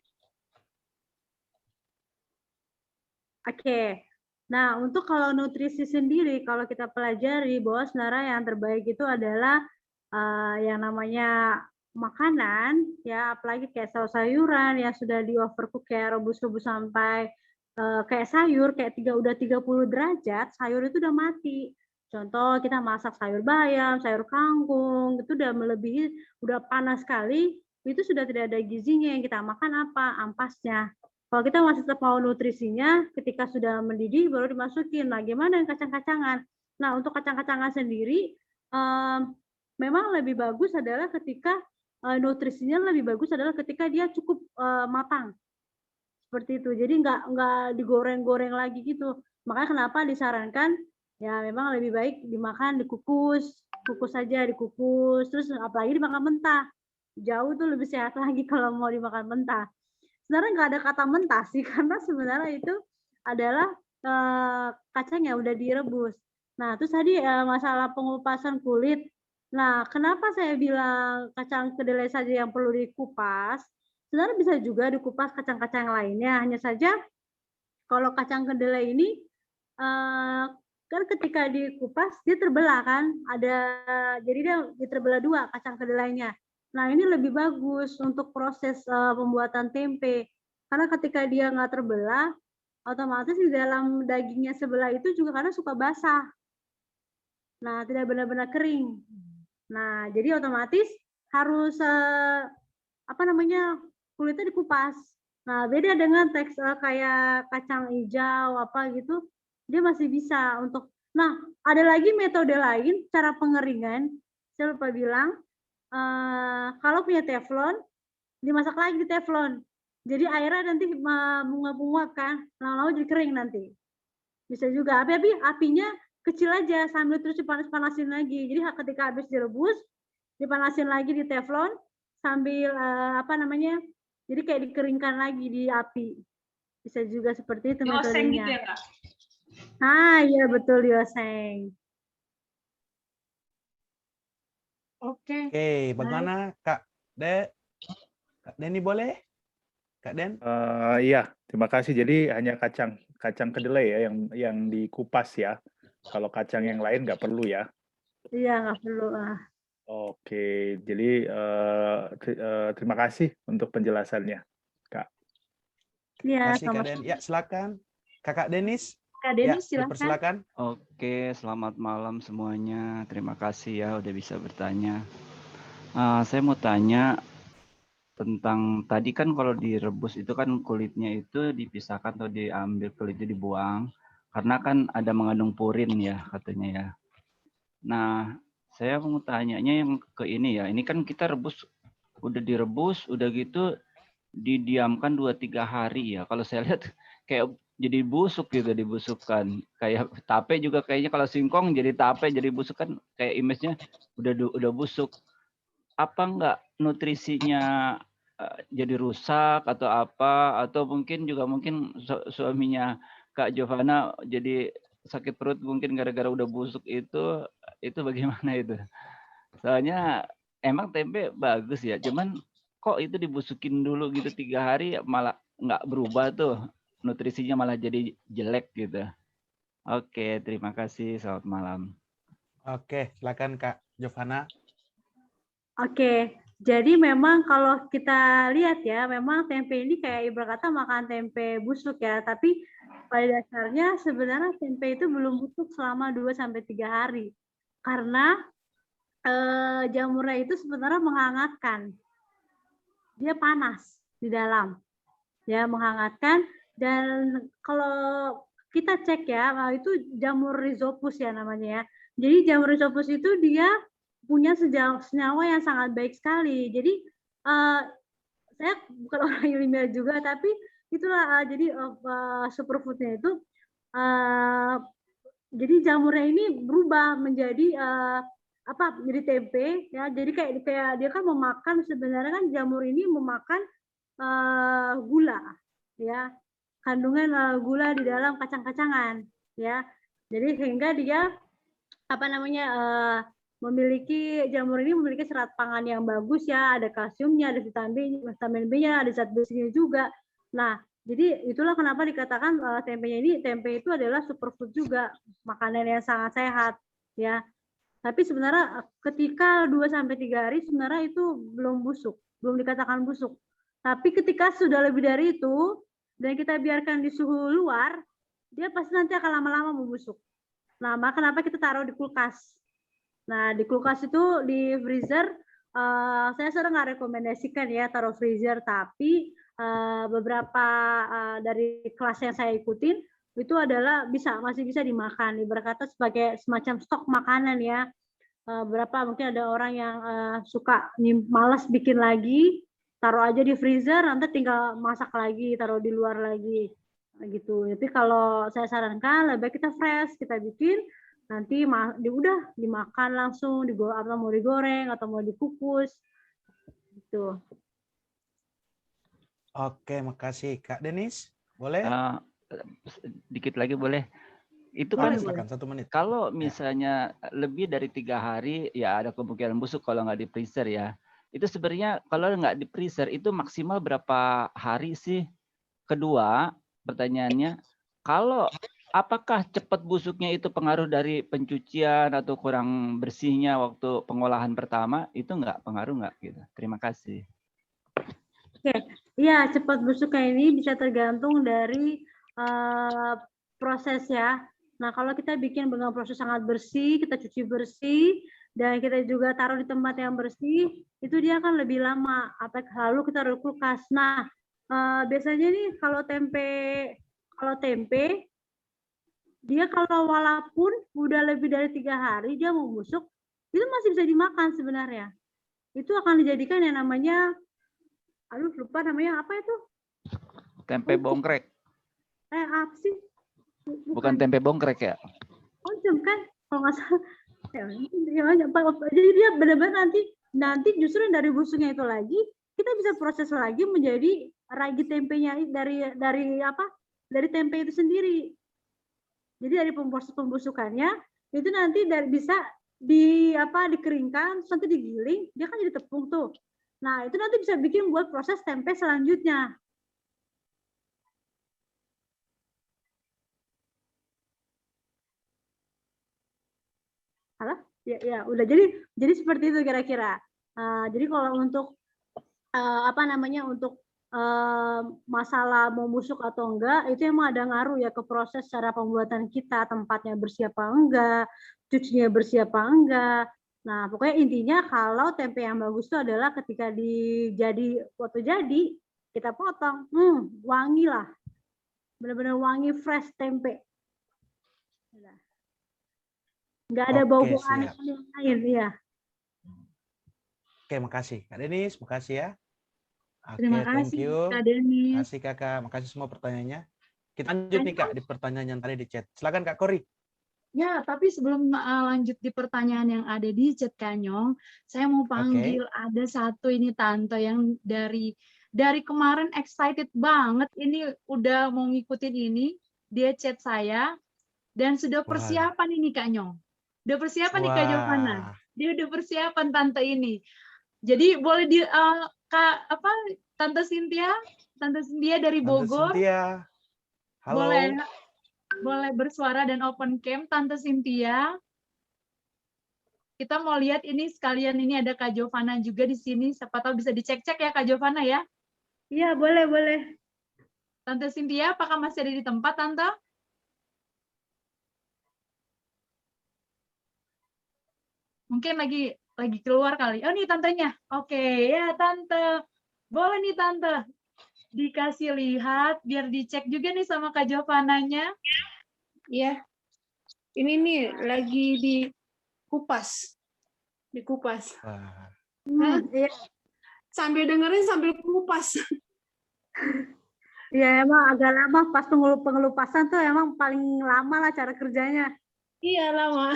Oke. Nah, untuk kalau nutrisi sendiri, kalau kita pelajari bahwa sebenarnya yang terbaik itu adalah yang namanya makanan, ya apalagi kayak sayuran yang sudah di overcook kayak rebus-rebus sampai kayak sayur kayak udah 30 derajat, sayur itu udah mati. Contoh kita masak sayur bayam, sayur kangkung, itu udah melebihi, udah panas sekali, itu sudah tidak ada gizinya. Yang kita makan apa? Ampasnya. Kalau kita masih tetap mau nutrisinya, ketika sudah mendidih baru dimasukin. Nah, gimana yang kacang-kacangan? Nah, untuk kacang-kacangan sendiri, memang lebih bagus adalah ketika nutrisinya lebih bagus adalah ketika dia cukup matang. Seperti itu. Jadi nggak digoreng-goreng lagi gitu. Makanya kenapa disarankan ya memang lebih baik dimakan dikukus saja, dikukus. Terus apalagi dimakan mentah. Jauh tuh lebih sehat lagi kalau mau dimakan mentah. Sebenarnya nggak ada kata mentah sih, karena sebenarnya itu adalah kacang yang udah direbus. Nah, terus tadi masalah pengupasan kulit. Nah, kenapa saya bilang kacang kedelai saja yang perlu dikupas? Sebenarnya bisa juga dikupas kacang-kacang lainnya. Hanya saja kalau kacang kedelai ini
kan ketika dikupas dia terbelah kan, jadi dia terbelah dua kacang kedelainya. Nah ini lebih bagus untuk proses pembuatan tempe, karena ketika dia nggak terbelah, otomatis di dalam dagingnya sebelah itu juga karena suka basah. Nah tidak benar-benar kering. Nah jadi otomatis harus kulitnya dikupas. Nah beda dengan tekstur kayak kacang hijau apa gitu, dia masih bisa untuk. Nah ada lagi metode lain cara pengeringan, saya lupa bilang, kalau punya teflon dimasak lagi di teflon, jadi airnya nanti menguap-nguap kan, lama-lama jadi kering nanti. Bisa juga, tapi apinya kecil aja sambil terus dipanas-panasin lagi. Jadi ketika habis direbus dipanasin lagi di teflon sambil jadi kayak dikeringkan lagi di api. Bisa juga seperti itu
Dioseng gitu
metodenya.
ya, Kak?
Iya betul, dioseng.
Oke.
Oke, bagaimana Kak Denny boleh? Kak Den?
Iya, terima kasih. Jadi hanya kacang kedelai ya yang dikupas ya. Kalau kacang yang lain nggak perlu ya.
Iya, nggak perlu.
Oke, jadi terima kasih untuk penjelasannya, Kak.
Iya,
Terima kasih Kak Den. Ya, silakan. Kakak Denis.
Kak Denis,
ya,
silakan.
dipersilakan.
Oke, selamat malam semuanya. Terima kasih ya udah bisa bertanya. Saya mau tanya tentang tadi kan kalau direbus itu kan kulitnya itu dipisahkan atau diambil, kulitnya dibuang karena kan ada mengandung purin ya katanya ya. Nah, saya mau tanyanya yang ke ini ya. Ini kan kita direbus, udah gitu didiamkan 2-3 hari ya. Kalau saya lihat kayak jadi busuk gitu, dibusukkan. Kayak tape juga kayaknya kalau singkong jadi tape, jadi busuk kan kayak image-nya udah busuk. Apa enggak nutrisinya jadi rusak atau apa, atau mungkin suaminya Kak Giovanna jadi sakit perut mungkin gara-gara udah busuk itu bagaimana itu? Soalnya emang tempe bagus ya, cuman kok itu dibusukin dulu gitu 3 hari malah nggak berubah tuh, nutrisinya malah jadi jelek gitu. Oke, terima kasih. Selamat malam.
Oke, silakan Kak Giovanna.
Oke, jadi memang kalau kita lihat ya, memang tempe ini kayak ibarat kata makan tempe busuk ya, tapi pada dasarnya sebenarnya tempe itu belum busuk selama 2-3 hari. Karena jamurnya itu sebenarnya menghangatkan. Dia panas di dalam. Ya, menghangatkan, dan kalau kita cek ya, itu jamur rhizopus ya namanya ya. Jadi jamur rhizopus itu dia punya senyawa yang sangat baik sekali. Jadi saya bukan orang ilmiah juga, tapi itulah jadi superfoodnya itu jadi jamurnya ini berubah menjadi jadi tempe ya. Jadi kayak dia kan memakan, sebenarnya kan jamur ini memakan gula ya, kandungan gula di dalam kacang-kacangan ya. Jadi sehingga dia jamur ini memiliki serat pangan yang bagus ya, ada kalsiumnya, ada vitamin B-nya, ada zat besinya juga. Nah, jadi itulah kenapa dikatakan tempe itu adalah superfood juga, makanan yang sangat sehat ya. Tapi sebenarnya ketika 2-3 hari sebenarnya itu belum busuk, belum dikatakan busuk. Tapi ketika sudah lebih dari itu dan kita biarkan di suhu luar, dia pasti nanti akan lama-lama membusuk. Nah, maka kenapa kita taruh di kulkas? Nah, di kulkas itu di freezer, saya sering nggak rekomendasikan ya taruh freezer, tapi beberapa dari kelas yang saya ikutin itu adalah masih bisa dimakan, ibarat kata sebagai semacam stok makanan ya. Mungkin ada orang yang suka malas bikin lagi, taruh aja di freezer, nanti tinggal masak lagi, taruh di luar lagi gitu. Tapi kalau saya sarankan lebih baik kita fresh, kita bikin, nanti udah dimakan langsung, atau mau digoreng atau mau dikukus gitu.
Oke, makasih Kak Denis. Boleh?
Dikit lagi boleh. Itu kan
silakan, 1 menit.
Kalau misalnya lebih dari 3 hari ya ada kemungkinan busuk kalau nggak di freezer ya. Itu sebenarnya kalau nggak di freezer itu maksimal berapa hari sih? Kedua, pertanyaannya, kalau apakah cepat busuknya itu pengaruh dari pencucian atau kurang bersihnya waktu pengolahan pertama? Itu pengaruh nggak gitu? Terima kasih.
Oke, ya cepat busuknya ini bisa tergantung dari proses ya. Nah, kalau kita bikin dengan proses sangat bersih, kita cuci bersih, dan kita juga taruh di tempat yang bersih, itu dia akan lebih lama. Lalu kita taruh kulkas. Nah, biasanya nih kalau tempe, dia kalau walaupun udah lebih dari 3 hari dia mau busuk, itu masih bisa dimakan sebenarnya. Itu akan dijadikan yang namanya, aduh lupa namanya apa itu?
Tempe bongkrek.
Apa sih?
Bukan tempe bongkrek ya?
Oncom kan? Kalau nggak salah. Jadi dia benar-benar nanti justru dari busuknya itu lagi, kita bisa proses lagi menjadi ragi tempenya dari tempe itu sendiri. Jadi dari pembusukannya itu nanti bisa dikeringkan, terus nanti digiling, dia kan jadi tepung tuh. Nah, itu nanti bisa bikin buat proses tempe selanjutnya. Halo? Ya, udah. Jadi seperti itu kira-kira. Jadi kalau untuk untuk masalah mau busuk atau enggak, itu emang ada ngaruh ya ke proses cara pembuatan kita, tempatnya bersih apa enggak, cucinya bersih apa enggak. Nah, pokoknya intinya kalau tempe yang bagus itu adalah ketika waktu jadi, kita potong, wangi lah. Benar-benar wangi fresh tempe. Nggak ada bau-bau aneh lain, ya.
Oke, makasih. Kak Denis, makasih ya.
Terima
Oke,
kasih,
thank you.
Kak Denis.
Makasih Kakak, makasih semua pertanyaannya. Kita lanjut nih Kak di pertanyaan yang tadi di chat. Silakan Kak Kori.
Ya, tapi sebelum lanjut di pertanyaan yang ada di chat Kanyong, saya mau panggil ada satu ini tante yang dari kemarin excited banget, ini udah mau ngikutin ini, dia chat saya dan sudah persiapan ini Kanyong. Udah persiapan nih Kak Jovana. Dia udah persiapan tante ini. Jadi boleh Tante Cynthia dari Bogor.
Tante Cynthia. Halo.
Boleh bersuara dan open cam, Tante Cynthia. Kita mau lihat ini sekalian, ini ada Kak Jovana juga di sini. Siapa tahu bisa dicek-cek ya Kak Jovana ya?
Iya, boleh.
Tante Cynthia, apakah masih ada di tempat, Tante? Mungkin lagi keluar kali. Oh, nih tantenya. Oke, ya Tante. Boleh nih Tante. Dikasih lihat, biar dicek juga nih sama Kak Jovananya.
Iya. Ini nih lagi dikupas.
Iya.
Sambil dengerin sambil kupas.
Ya emang agak lama pas pengelupasan tuh emang paling lama lah cara kerjanya.
Iya, lama.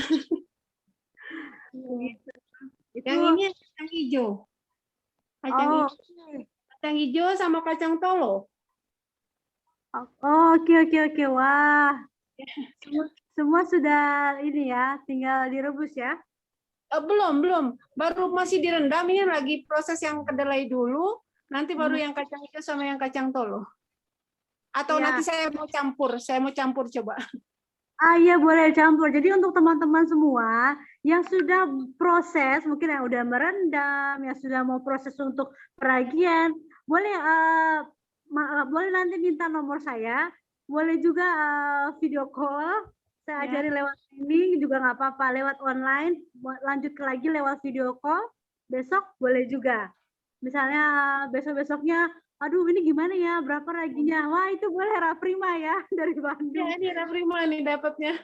Yang ini kacang hijau. Kacang hijau sama kacang tolo.
Oke. Wah. Semua sudah ini ya, tinggal direbus ya?
Belum. Baru masih direndam, ini lagi proses yang kedelai dulu, nanti baru yang kacang hijau sama yang kacang tolo. Atau nanti saya mau campur coba.
Iya boleh campur. Jadi untuk teman-teman semua yang sudah proses, mungkin yang udah merendam, yang sudah mau proses untuk peragian, boleh nanti minta nomor saya, boleh juga video call, saya ajari lewat ini juga nggak apa-apa, lewat online, lanjut lagi lewat video call, besok boleh juga. Misalnya besok-besoknya, aduh ini gimana ya, berapa raginya? Wah itu boleh Rafrima ya, dari Bandung.
Ya, ini Rafrima nih dapatnya.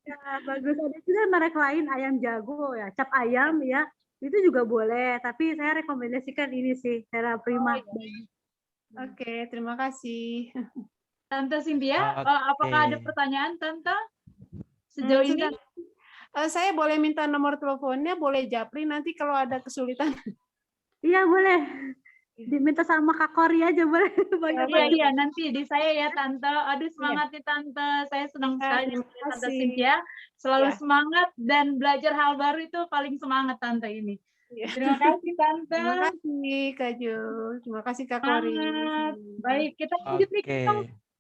Ya, bagus. Ada juga merek lain, ayam jago ya, cap ayam ya, itu juga boleh. Tapi saya rekomendasikan ini sih, Rafrima.
Oke, terima kasih.
Tante Cynthia, apakah ada pertanyaan Tante? Sejauh ini?
Saya boleh minta nomor teleponnya, boleh japri nanti kalau ada kesulitan.
Iya boleh. Diminta sama Kak Kori aja boleh.
Iya, nanti di saya ya Tante. Aduh semangat nih Tante. Saya senang sekali Tante Cynthia. Selalu semangat dan belajar hal baru itu paling semangat Tante ini. Terima kasih Tante.
Terima kasih Kak Jo. Terima kasih Kak Kori.
Baik, kita lanjut nih.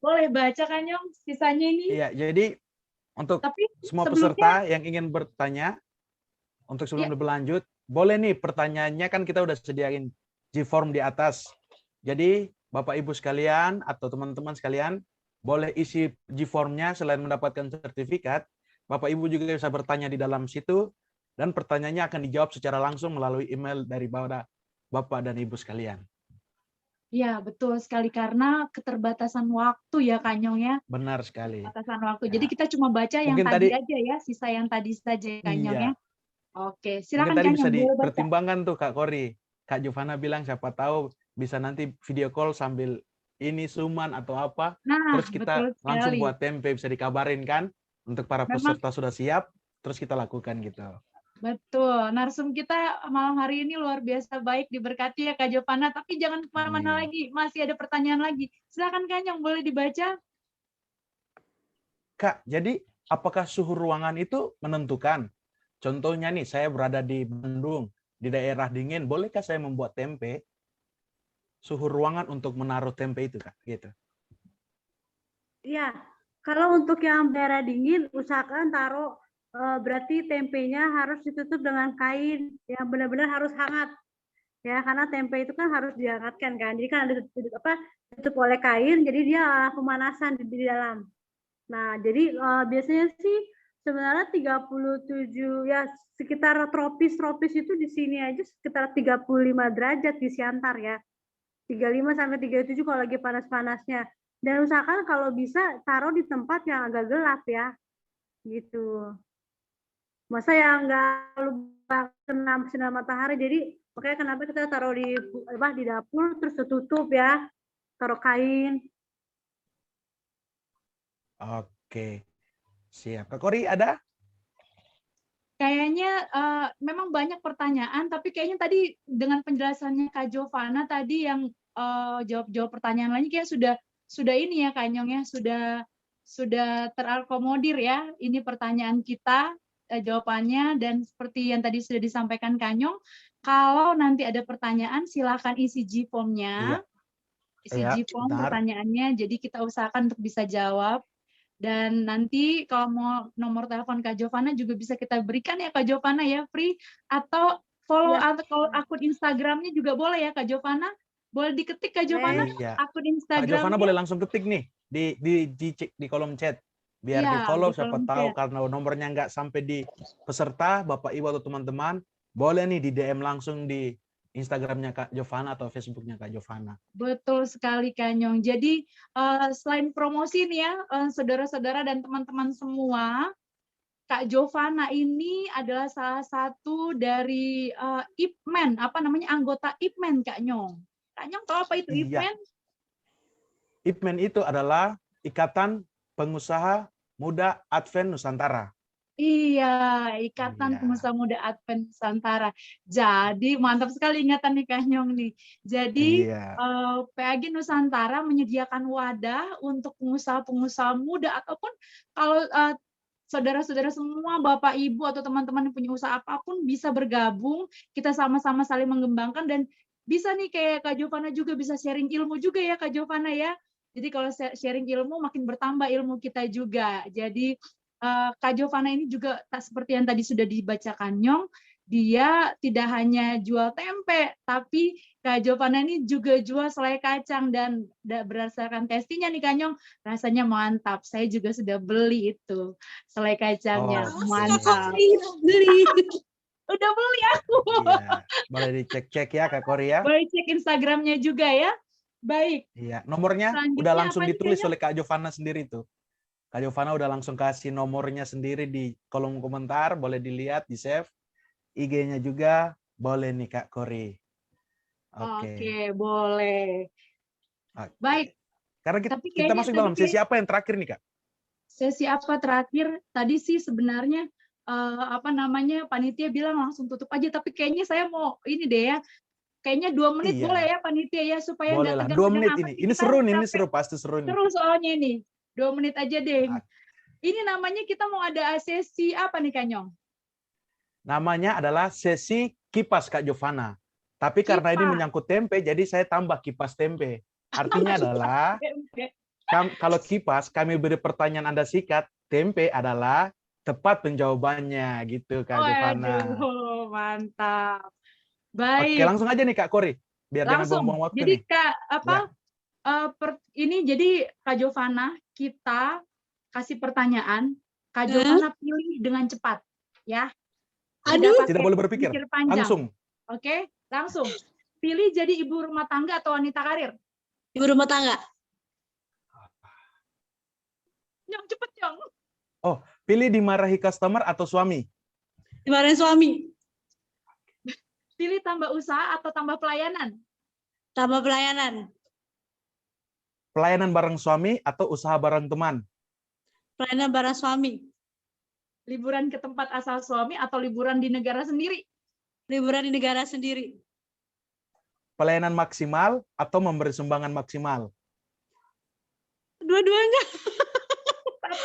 boleh baca Kak Nyong sisanya ini.
Iya, jadi untuk
Tapi
semua
sebelumnya
peserta yang ingin bertanya, untuk sebelum
ya,
lebih lanjut, boleh nih pertanyaannya kan kita udah sediain G-form di atas. Jadi Bapak Ibu sekalian atau teman-teman sekalian boleh isi G-formnya selain mendapatkan sertifikat, Bapak Ibu juga bisa bertanya di dalam situ dan pertanyaannya akan dijawab secara langsung melalui email dari Bapak dan Ibu sekalian.
ya betul sekali karena keterbatasan waktu ya Kak Nyong ya.
Benar sekali.
Keterbatasan waktu. Jadi
Ya.
kita cuma baca yang
Mungkin
tadi
tadi
aja ya, sisa yang tadi saja ya Kak Nyong ya.
iya,
Oke,
mungkin
silakan
tadi
Kak
bisa
Nyong boleh baca.
dipertimbangkan tuh Kak Kori. Kak Giovanna bilang siapa tahu bisa nanti video call sambil ini suman atau apa.
Nah,
Terus kita
betul
langsung
sekali.
buat tempe, bisa dikabarin kan untuk para
Memang
peserta sudah siap, terus kita lakukan gitu.
betul. Narsum kita malam hari ini luar biasa baik, diberkati ya Kak Giovanna. Tapi jangan kemana-mana
Amin.
lagi, masih ada pertanyaan lagi. Silakan Kak Nyong, boleh dibaca.
Kak, jadi apakah suhu ruangan itu menentukan? Contohnya nih, saya berada di Bandung, di daerah dingin, bolehkah saya membuat tempe? Suhu ruangan untuk menaruh tempe itu, Kak, gitu.
Iya, kalau untuk yang daerah dingin, usahakan taruh berarti tempenya harus ditutup dengan kain yang benar-benar harus hangat. Ya, karena tempe itu kan harus dihangatkan kan. Jadi kan ada tutup oleh kain, jadi dia pemanasan di dalam. Nah, jadi biasanya sih sebenarnya 37 ya sekitar tropis itu di sini aja sekitar 35 derajat di Siantar ya. 35 sampai 37 kalau lagi panas-panasnya. Dan usahakan kalau bisa taruh di tempat yang agak gelap ya. Gitu. Masa yang nggak lupa kena sinar matahari, jadi makanya kenapa kita taruh di dapur terus tertutup ya, taruh kain.
Oke, siap. Kak Kori ada?
Kayaknya memang banyak pertanyaan, tapi kayaknya tadi dengan penjelasannya Kak Giovanna tadi yang jawab pertanyaan lainnya kayak sudah ini ya Kak Nyong ya, sudah terakomodir ya. Ini pertanyaan kita, jawabannya, dan seperti yang tadi sudah disampaikan Kak Nyong, kalau nanti ada pertanyaan silakan isi G-form-nya.
Iya.
Isi
Iya,
G-form
benar.
pertanyaannya, jadi kita usahakan untuk bisa jawab. Dan nanti kalau mau nomor telepon Kak Giovanna juga bisa kita berikan ya Kak Giovanna ya, free, atau follow
Ya.
atau kalau akun Instagramnya juga boleh ya Kak Giovanna. Boleh diketik Kak Giovanna
Iya.
akun
Kak Giovanna
Instagramnya.
boleh langsung ketik nih di kolom chat. Biar
Iya,
di follow,
di
siapa
kolom
tahu
chat.
karena nomornya nggak sampai di peserta, Bapak Ibu atau teman-teman, boleh nih di DM langsung di Instagramnya Kak Giovanna atau Facebooknya Kak Giovanna.
Betul sekali Kak Nyong. Jadi selain promosi nih ya, saudara-saudara dan teman-teman semua, Kak Giovanna ini adalah salah satu dari IPMEN, anggota IPMEN Kak Nyong. Kak Nyong tahu apa itu
Iya.
IPMEN?
IPMEN itu adalah Ikatan Pengusaha Muda Advent Nusantara.
Iya, Ikatan
Iya.
Pengusaha Muda Advent Nusantara. Jadi mantap sekali ingatan nih Kak Nyong nih. Jadi
Iya.
PAG Nusantara menyediakan wadah untuk pengusaha-pengusaha muda ataupun kalau saudara-saudara semua, Bapak Ibu atau teman-teman yang punya usaha apapun bisa bergabung, kita sama-sama saling mengembangkan dan bisa nih kayak Kak Giovanna juga bisa sharing ilmu juga ya Kak Giovanna ya. Jadi kalau sharing ilmu makin bertambah ilmu kita juga. Jadi Kak Giovanna ini juga seperti yang tadi sudah dibacakan Nyong, dia tidak hanya jual tempe, tapi Kak Giovanna ini juga jual selai kacang dan berdasarkan testingnya nih Kak Nyong, rasanya mantap. Saya juga sudah beli itu selai kacangnya,
Oke.
mantap. Beli, udah beli aku.
Iya. Boleh dicek-cek ya Kak Kori ya.
Boleh cek Instagramnya juga ya. Baik.
Iya. Nomornya udah
Selanjutnya
langsung
apa nih,
ditulis
Kak Nyong?
oleh Kak Giovanna sendiri tuh. Kak Giovanna udah langsung kasih nomornya sendiri di kolom komentar, boleh dilihat, di save. IG-nya juga boleh nih Kak Kori.
Oke, boleh.
Oke.
Baik.
Karena
Tapi
kita
kayaknya
masuk
tadi
dalam sesi apa yang terakhir nih Kak?
Sesi apa terakhir? Tadi sih sebenarnya panitia bilang langsung tutup aja, tapi kayaknya saya mau ini deh ya. Kayaknya 2 menit
Iya.
boleh ya panitia ya supaya
Boleh
nggak
lah,
tegang
2 menit
apa
ini.
sih
Ini
kita
seru nih, ini
capek.
seru, pasti seru nih.
Seru soalnya ini. 2 menit aja deh. Ini namanya kita mau ada sesi apa nih Kak Nyong?
Namanya adalah sesi kipas Kak Giovanna. Tapi karena ini
Kipas.
menyangkut tempe, jadi saya tambah kipas tempe. Artinya adalah kalau kipas kami beri pertanyaan Anda sikat, tempe adalah tepat penjawabannya gitu Kak Giovanna.
Waduh, mantap.
Oke,
Baik,
langsung aja nih Kak Kori, biar jangan
langsung.
buang-buang waktu
Jadi
nih.
Kak,
Ya.
ini jadi Kak Giovanna, kita kasih pertanyaan, Kak Giovanna pilih dengan cepat, ya.
Aduh.
Tidak boleh berpikir,
Pikir panjang.
langsung.
Oke, langsung. Pilih jadi ibu rumah tangga atau wanita karir?
Ibu rumah tangga.
Yang cepet, Yang.
Oh, pilih dimarahi customer atau suami?
Dimarahin suami.
Pilih tambah usaha atau tambah pelayanan?
Tambah pelayanan.
Pelayanan bareng suami atau usaha bareng teman?
Pelayanan bareng suami.
Liburan ke tempat asal suami atau liburan di negara sendiri?
Liburan di negara sendiri.
Pelayanan maksimal atau memberi sumbangan maksimal?
Dua-duanya.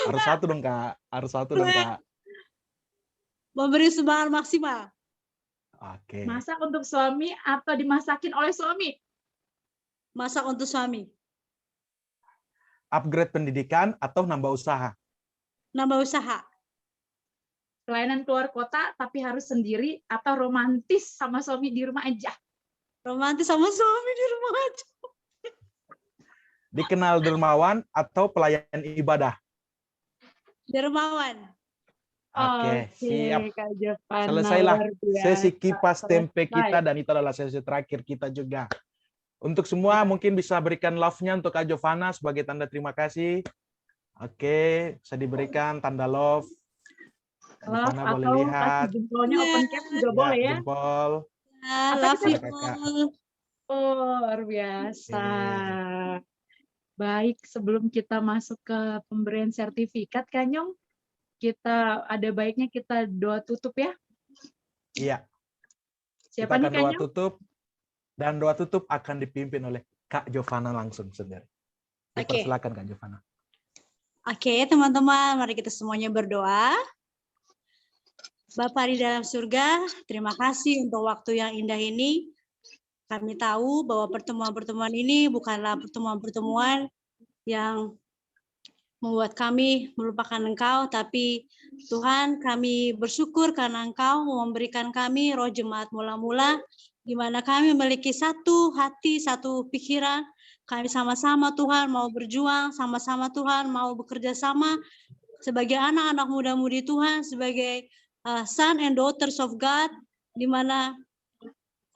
Harus satu dong Kak, harus satu dong Kak.
Memberi sumbangan maksimal.
Oke.
Masak untuk suami atau dimasakin oleh suami?
Masak untuk suami.
Upgrade pendidikan atau nambah usaha?
Nambah usaha.
Pelayanan keluar kota tapi harus sendiri atau romantis sama suami di rumah aja?
Romantis sama suami di rumah aja.
Dikenal dermawan atau pelayan ibadah?
Dermawan.
Oke, siap.
Kak Giovanna,
Selesailah
luar biasa.
sesi kipas tempe
Selesai.
kita dan itu adalah sesi terakhir kita juga. Untuk semua mungkin bisa berikan love-nya untuk Kak Giovanna sebagai tanda terima kasih. Oke, bisa diberikan tanda love. Kak
Love
Giovanna boleh
atau
lihat.
kasih jempolnya open cap juga boleh ya.
Jempol.
Atau
Love
kita
you
Kakak.
all.
Oh, luar biasa. Baik, sebelum kita masuk ke pemberian sertifikat, Kanyong, kita ada baiknya kita doa tutup ya.
Iya.
Siapa
Kita
nih
akan doa
Kanyong?
tutup dan doa tutup akan dipimpin oleh Kak Giovanna langsung sendiri. Dipersilakan Kak Giovanna.
Oke, teman-teman, mari kita semuanya berdoa. Bapa di dalam surga, terima kasih untuk waktu yang indah ini. Kami tahu bahwa pertemuan-pertemuan ini bukanlah pertemuan-pertemuan yang membuat kami melupakan Engkau, tapi Tuhan, kami bersyukur karena Engkau memberikan kami roh jemaat mula-mula, di mana kami memiliki satu hati, satu pikiran. Kami sama-sama Tuhan mau berjuang, sama-sama Tuhan mau bekerja sama sebagai anak-anak muda-mudi Tuhan, sebagai son and daughters of God, di mana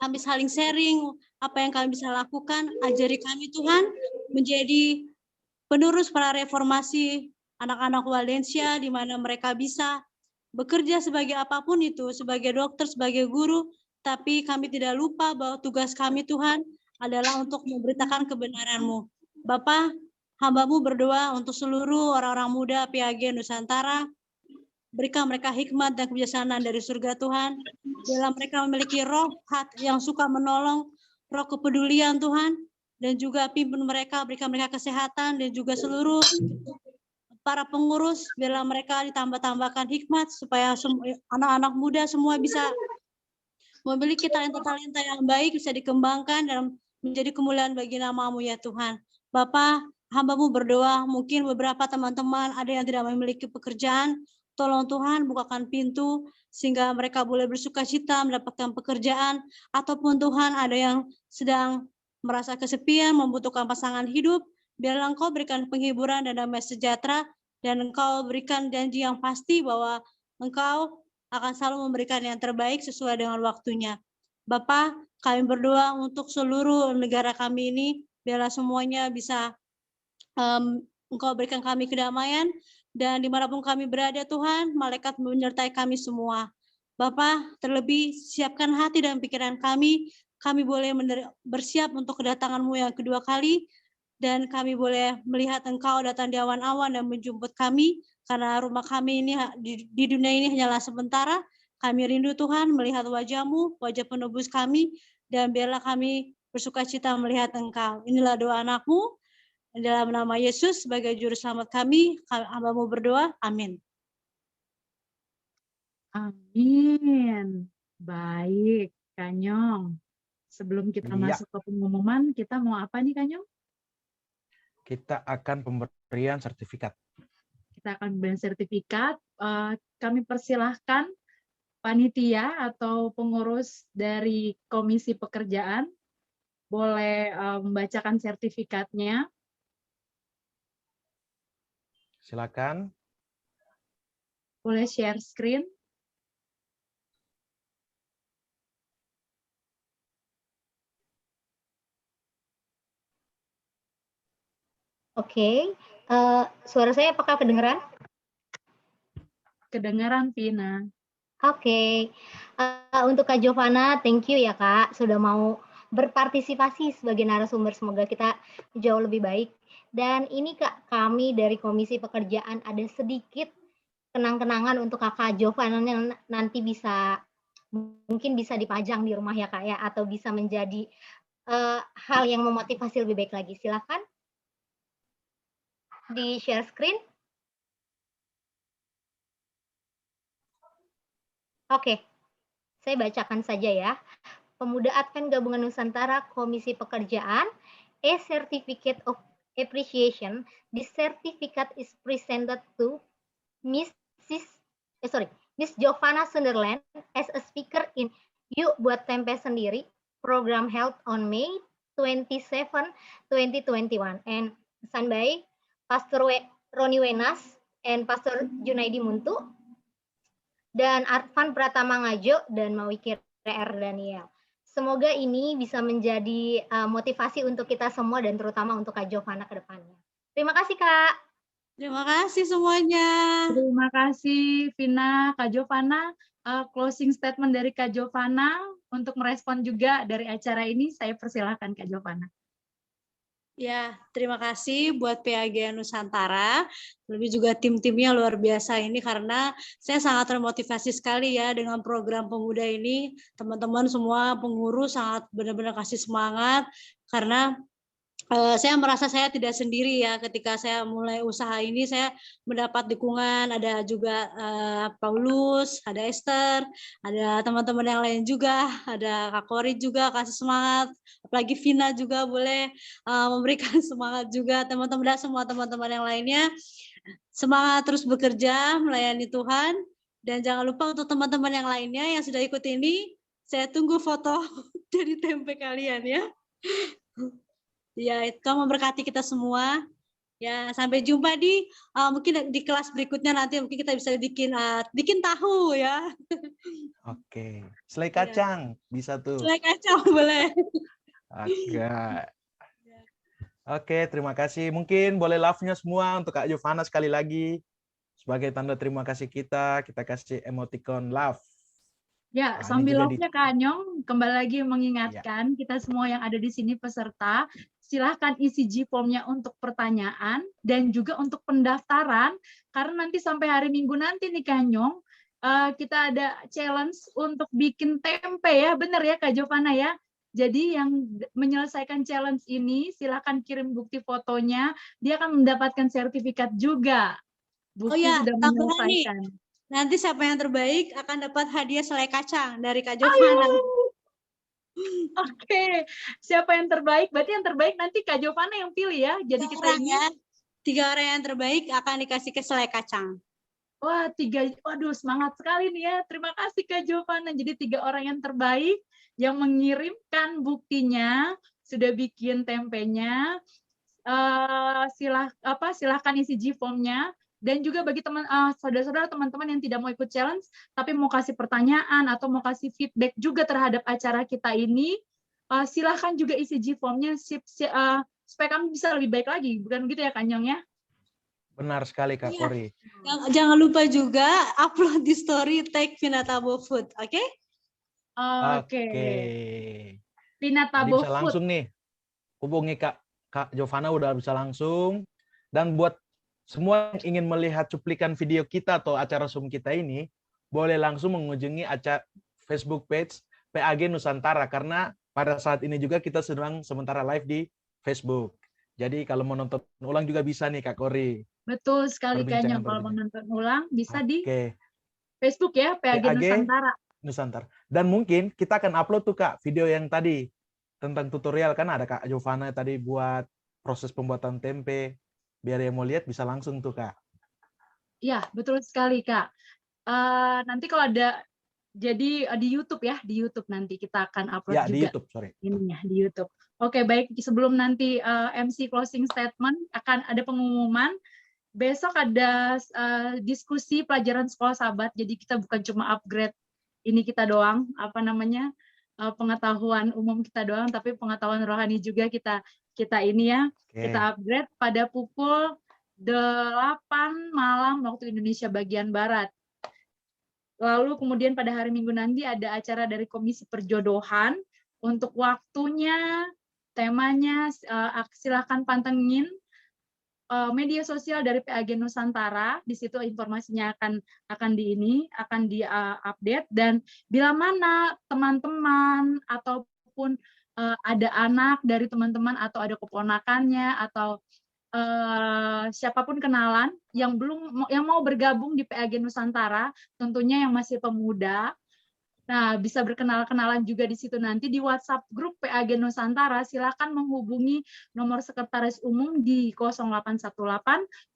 kami saling sharing apa yang kami bisa lakukan. Ajari kami Tuhan menjadi penerus para reformasi anak-anak Valencia, di mana mereka bisa bekerja sebagai apapun itu, sebagai dokter, sebagai guru, tapi kami tidak lupa bahwa tugas kami Tuhan adalah untuk memberitakan kebenaran-Mu. Bapa, hamba-Mu berdoa untuk seluruh orang-orang muda PAG Nusantara, berikan mereka hikmat dan kebijaksanaan dari surga Tuhan. Dalam mereka memiliki roh hati yang suka menolong, roh kepedulian Tuhan, dan juga pimpin mereka, berikan mereka kesehatan, dan juga seluruh para pengurus, biarlah mereka ditambah-tambahkan hikmat, supaya anak-anak muda semua bisa memiliki talenta-talenta yang baik, bisa dikembangkan, dan menjadi kemuliaan bagi nama-Mu ya Tuhan. Bapa, hamba-Mu berdoa, mungkin beberapa teman-teman ada yang tidak memiliki pekerjaan, tolong Tuhan bukakan pintu sehingga mereka boleh bersukacita mendapatkan pekerjaan, ataupun Tuhan ada yang sedang merasa kesepian, membutuhkan pasangan hidup, biarlah Engkau berikan penghiburan dan damai sejahtera, dan Engkau berikan janji yang pasti bahwa Engkau akan selalu memberikan yang terbaik sesuai dengan waktunya. Bapa, kami berdoa untuk seluruh negara kami ini, biarlah semuanya bisa Engkau berikan kami kedamaian, dan dimanapun kami berada Tuhan, malaikat menyertai kami semua. Bapa, terlebih siapkan hati dan pikiran kami boleh bersiap untuk kedatangan-Mu yang kedua kali, dan kami boleh melihat Engkau datang di awan-awan dan menjemput kami, karena rumah kami ini di dunia ini hanyalah sementara. Kami rindu Tuhan melihat wajah-Mu, wajah penebus kami, dan biarlah kami bersukacita melihat Engkau. Inilah doa anak-Mu, dalam nama Yesus sebagai juru selamat kami, hamba-Mu berdoa, amin.
Amin. Baik, Kanyong. Sebelum kita masuk ke pengumuman, kita mau apa nih Kanyong?
kita akan pemberian sertifikat.
Kita akan memberikan sertifikat. Kami persilahkan panitia atau pengurus dari Komisi Pekerjaan boleh membacakan sertifikatnya.
Silakan.
Boleh share screen.
Oke, suara saya apakah kedengeran?
Kedengaran, Vina.
Oke, untuk Kak Jovana, thank you ya Kak, sudah mau berpartisipasi sebagai narasumber. Semoga kita jauh lebih baik. Dan ini Kak, kami dari Komisi Pekerjaan ada sedikit kenang-kenangan untuk Kakak Jovana yang nanti mungkin bisa dipajang di rumah ya Kak ya, atau bisa menjadi hal yang memotivasi lebih baik lagi. Silakan di share screen. Oke, saya bacakan saja ya. Pemuda Advent Gabungan Nusantara Komisi Pekerjaan, a certificate of appreciation. This certificate is presented to Miss Jovana Sunderland as a speaker in Yuk Buat Tempe Sendiri program held on May 27, 2021 and signed by Pastor Roni Wenas and Pastor Junaidi Muntu dan Arfan Pratama Ngajo dan Mawikir R. Daniel. Semoga ini bisa menjadi motivasi untuk kita semua dan terutama untuk Kak Jovana ke depannya. Terima kasih Kak.
Terima kasih semuanya.
Terima kasih Vina, Kak Jovana. Closing statement dari Kak Jovana untuk merespon juga dari acara ini, saya persilahkan Kak Jovana.
Ya, terima kasih buat PAG Nusantara, lebih juga tim-timnya luar biasa ini karena saya sangat termotivasi sekali ya dengan program pemuda ini. Teman-teman semua pengurus sangat benar-benar kasih semangat karena saya merasa saya tidak sendiri ya ketika saya mulai usaha ini. Saya mendapat dukungan, ada juga Paulus, ada Esther, ada teman-teman yang lain juga, ada Kak Kori juga kasih semangat, apalagi Vina juga boleh memberikan semangat juga, teman-teman dan semua teman-teman yang lainnya. Semangat terus bekerja, melayani Tuhan, dan jangan lupa untuk teman-teman yang lainnya yang sudah ikut ini, saya tunggu foto dari tempe kalian ya. Ya, Tuhan memberkati kita semua. Ya, sampai jumpa di mungkin di kelas berikutnya nanti mungkin kita bisa bikin tahu ya.
Oke, selai kacang bisa tuh.
Selai kacang boleh.
Agak. Oke, terima kasih. Mungkin boleh love-nya semua untuk Kak Jovana sekali lagi. Sebagai tanda terima kasih kita kasih emoticon love.
Ya, sambil love-nya Kak Anyong, kembali lagi mengingatkan kita semua yang ada di sini peserta, silahkan isi G-form-nya untuk pertanyaan dan juga untuk pendaftaran, karena nanti sampai hari Minggu nanti nih Kak Anyong, kita ada challenge untuk bikin tempe ya, benar ya Kak Jovana ya? Jadi yang menyelesaikan challenge ini, silahkan kirim bukti fotonya, dia akan mendapatkan sertifikat juga. Bukti sudah menyelesaikan.
Nanti siapa yang terbaik akan dapat hadiah selai kacang dari Kak Jovana.
Oke, siapa yang terbaik? Berarti yang terbaik nanti Kak Jovana yang pilih ya. Jadi kita ini
3 orang yang terbaik akan dikasih ke selai kacang.
Wah, 3, waduh semangat sekali nih ya. Terima kasih Kak Jovana. Jadi 3 orang yang terbaik yang mengirimkan buktinya, sudah bikin tempenya. Silahkan isi G-form-nya. Dan juga bagi saudara-saudara teman-teman yang tidak mau ikut challenge, tapi mau kasih pertanyaan atau mau kasih feedback juga terhadap acara kita ini, silahkan juga isi G-form-nya supaya kami bisa lebih baik lagi. Bukan gitu ya Kak Anyong ya?
Benar sekali Kak Kori.
Jangan lupa juga upload di story tag Vinatabo Food, oke?
Oke. Vinatabo
Food. Bisa langsung nih hubungi Kak Jovana udah bisa langsung. Dan buat semua yang ingin melihat cuplikan video kita atau acara Zoom kita ini, boleh langsung mengunjungi acara Facebook page PAG Nusantara, karena pada saat ini juga kita sedang sementara live di Facebook. Jadi kalau mau nonton ulang juga bisa nih Kak Kori.
Betul sekali Kak Anyong, kalau mau nonton ulang bisa di Facebook ya, PAG
Nusantara. Dan mungkin kita akan upload tuh Kak video yang tadi tentang tutorial, kan ada Kak Jovana tadi buat proses pembuatan tempe, biar yang mau lihat bisa langsung tuh Kak.
Ya, betul sekali Kak. Nanti kalau ada, jadi di YouTube ya, di YouTube nanti kita akan upload
Ya,
juga.
di YouTube, sorry.
Ininya di YouTube. Oke, baik. Sebelum nanti MC closing statement, akan ada pengumuman. Besok ada diskusi pelajaran sekolah sahabat. Jadi kita bukan cuma upgrade ini kita doang, pengetahuan umum kita doang, tapi pengetahuan rohani juga kita ini ya. Kita upgrade pada pukul 8 malam waktu Indonesia bagian Barat. Lalu kemudian pada hari Minggu nanti ada acara dari Komisi Perjodohan. Untuk waktunya, temanya silahkan pantengin media sosial dari PAG Nusantara. Di situ informasinya akan di-update, dan bila mana teman-teman ataupun ada anak dari teman-teman atau ada keponakannya atau siapapun kenalan yang mau bergabung di PAG Nusantara, tentunya yang masih pemuda. Nah, bisa berkenal-kenalan juga di situ nanti di WhatsApp grup PAG Nusantara. Silakan menghubungi nomor sekretaris umum di 0818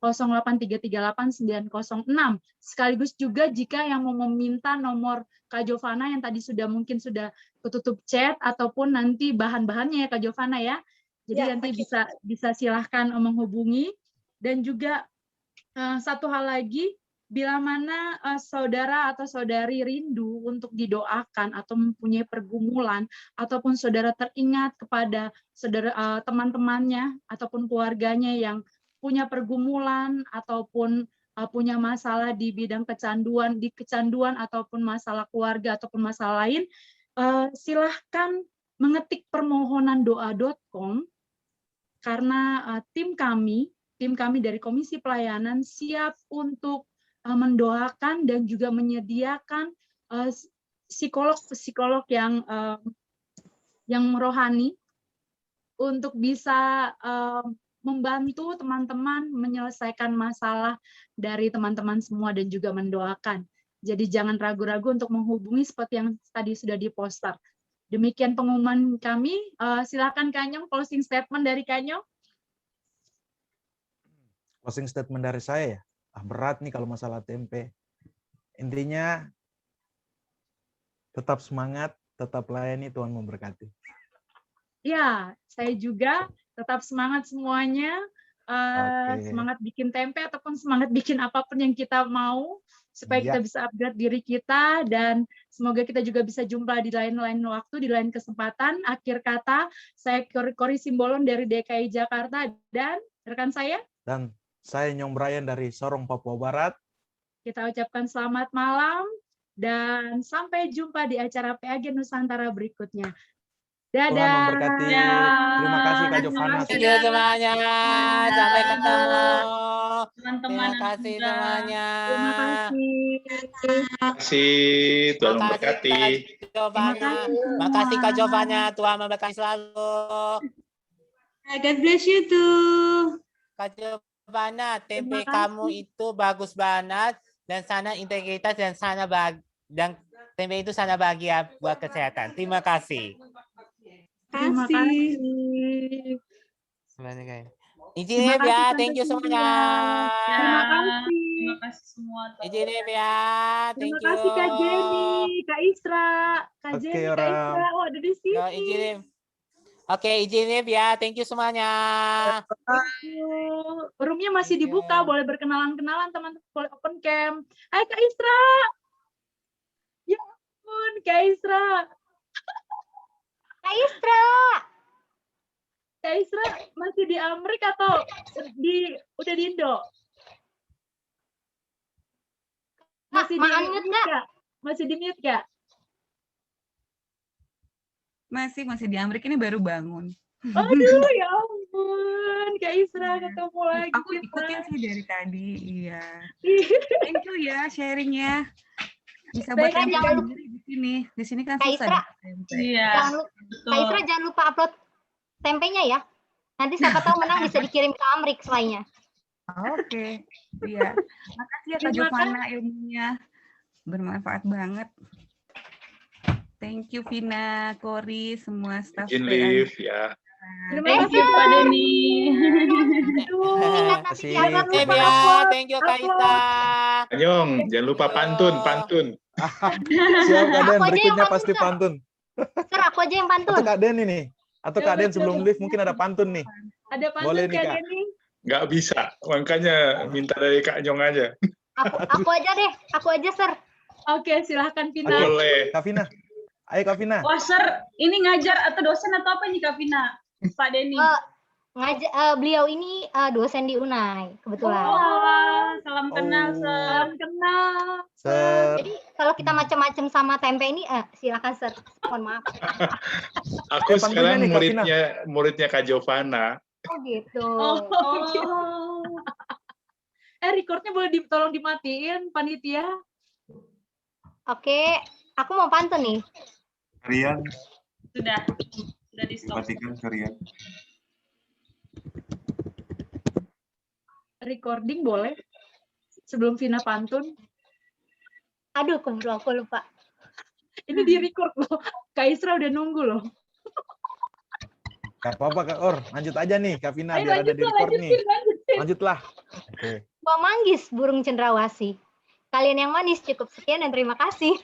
08338 906. Sekaligus juga jika yang mau meminta nomor Kak Jovana yang tadi mungkin sudah ketutup chat, ataupun nanti bahan-bahannya ya Kak Jovana ya. Jadi
Ya,
nanti bisa silahkan menghubungi. Dan juga satu hal lagi, bila mana saudara atau saudari rindu untuk didoakan atau mempunyai pergumulan, ataupun saudara teringat kepada saudara teman-temannya ataupun keluarganya yang punya pergumulan ataupun punya masalah di bidang kecanduan ataupun masalah keluarga ataupun masalah lain, silahkan mengetik permohonandoa.com, karena tim kami dari Komisi Pelayanan siap untuk mendoakan dan juga menyediakan psikolog yang rohani untuk bisa membantu teman-teman menyelesaikan masalah dari teman-teman semua dan juga mendoakan. Jadi jangan ragu-ragu untuk menghubungi seperti yang tadi sudah diposter. Demikian pengumuman kami. Silakan Kanyong, closing statement dari Kanyong.
Closing statement dari saya ya. Berat nih kalau masalah tempe. Intinya tetap semangat, tetap layani, Tuhan memberkati.
Ya, saya juga tetap semangat semuanya. Semangat bikin tempe ataupun semangat bikin apapun yang kita mau, supaya kita bisa upgrade diri kita, dan semoga kita juga bisa jumpa di lain-lain waktu, di lain kesempatan. Akhir kata, saya Kori Simbolon dari DKI Jakarta, dan rekan saya.
Dan saya Nyong Brian dari Sorong, Papua Barat.
Kita ucapkan selamat malam, dan sampai jumpa di acara PAG Nusantara berikutnya. Dadah.
Tuhan memberkati. Terima kasih Kak Jovana.
Terima kasih semuanya. Sampai ketemu.
Teman-teman.
Terima kasih semuanya.
Terima kasih.
Terima kasih. Tuhan memberkati.
Terima kasih Kak Jovana. Tuhan memberkati selalu.
God bless you too.
Kak Jovana, tempe kamu itu bagus banget, dan sana integritas, dan dan tempe itu sana bahagia buat kesehatan. Terima kasih.
Terima kasih.
Izin ya, thank you semuanya.
Terima kasih.
Terima kasih semua.
Izin ya, thank you.
Terima kasih Kak Jenny, Kak Isra, Kak Jenny, Kak Isra. Oh, ada di sini.
Oke, izin ya, thank you semuanya.
Roomnya masih dibuka, boleh berkenalan-kenalan teman-teman, boleh open cam. Hai Kak Isra. Ya ampun, Kak Isra.
Kak Isra.
Kak Isra masih di Amerika atau udah di Indo? Masih di mute Kak? Masih di mute Kak?
Masih di Amerika, ini baru bangun.
Aduh, ya ampun, Kak Isra ketemu lagi.
Aku ikutin sih dari tadi, iya. Thank you ya sharingnya. Bisa buat tempe di sini. Di sini kan susah.
Iya.
Kak Isra jangan lupa upload tempenya ya. Nanti siapa tahu menang bisa dikirim ke Amrik selainnya.
Oke. Iya. Makasih ya Kak Jovana, ilmunya bermanfaat banget. Thank you Vina, Kori, semua staff.
Izin live ya.
Terima
Thank
kasih
you Pak Denny.
Aduh.
Kasih.
Jangan
Oke,
lupa
Bia.
upload.
Thank you, Kaisa.
Anyong, jangan lupa pantun.
Siap Kak Den,
Aku aja yang
berikutnya
pantun,
pasti
Sir.
pantun.
Sir, aku aja yang
Atau
pantun.
Kak Den ini. Atau Kak Den sebelum live mungkin ada pantun nih.
Ada pantun
Boleh nih
Kak
Kak.
Denny?
Nggak bisa, makanya minta dari Kak Anyong aja.
Aku aja deh. Aku aja, Sir.
Oke, silahkan Vina.
Boleh.
Kak Vina. Ayo Kak Vina.
Wah, Sir, ini ngajar atau dosen atau apa nih Kak Vina? Pak Denny.
Beliau ini dosen di UNAI kebetulan.
Wah, salam kenal, Sir.
Salam kenal.
Jadi kalau kita macam-macam sama tempe ini, silakan Sir. Mohon maaf.
Aku
pantunnya
sekarang
nih, Kak Vina.
muridnya Kak Giovanna.
Oh gitu.
Recordnya boleh tolong dimatiin, panitia.
Oke, aku mau pantun nih.
Rian,
Sudah di stop.
matikan ke Rian.
Recording boleh? Sebelum Vina pantun.
Aduh, aku lupa.
Ini di record loh. Kak Isra udah nunggu loh.
Gak apa-apa Kak Or, lanjut aja nih Kak Vina
Ayo
biar ada di record nih.
lanjutin.
Lanjutlah. Oke.
Mbak Manggis, burung cendrawasih. Kalian yang manis, cukup sekian dan terima kasih.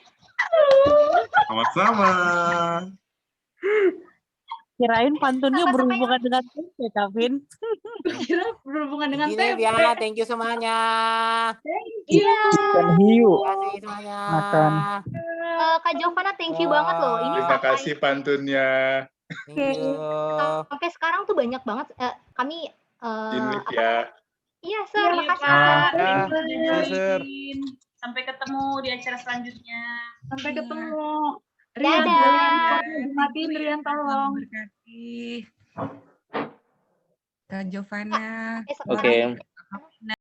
Sama-sama.
Kirain pantunnya berhubungan dengan tempe, Kavin.
Kira berhubungan dengan
Begini,
tempe.
Bia. Thank you semuanya.
Iya.
Ikan hiu.
Terima kasih semuanya.
Makan.
Kak Giovanna, thank you banget loh. Ini
Terima kasih pantunnya.
Thank you.
sampai sekarang tuh banyak banget kami
Ini ya.
Iya, Sir.
Iya,
Makasih,
Kak.
Sir.
Thank you udah
Sir.
join. Sampai ketemu di acara selanjutnya.
Sampai
Iya.
ketemu. Rian,
Dadah.
boleh dimatiin Rian tolong.
Berkati. Kak Giovanna.
Oke.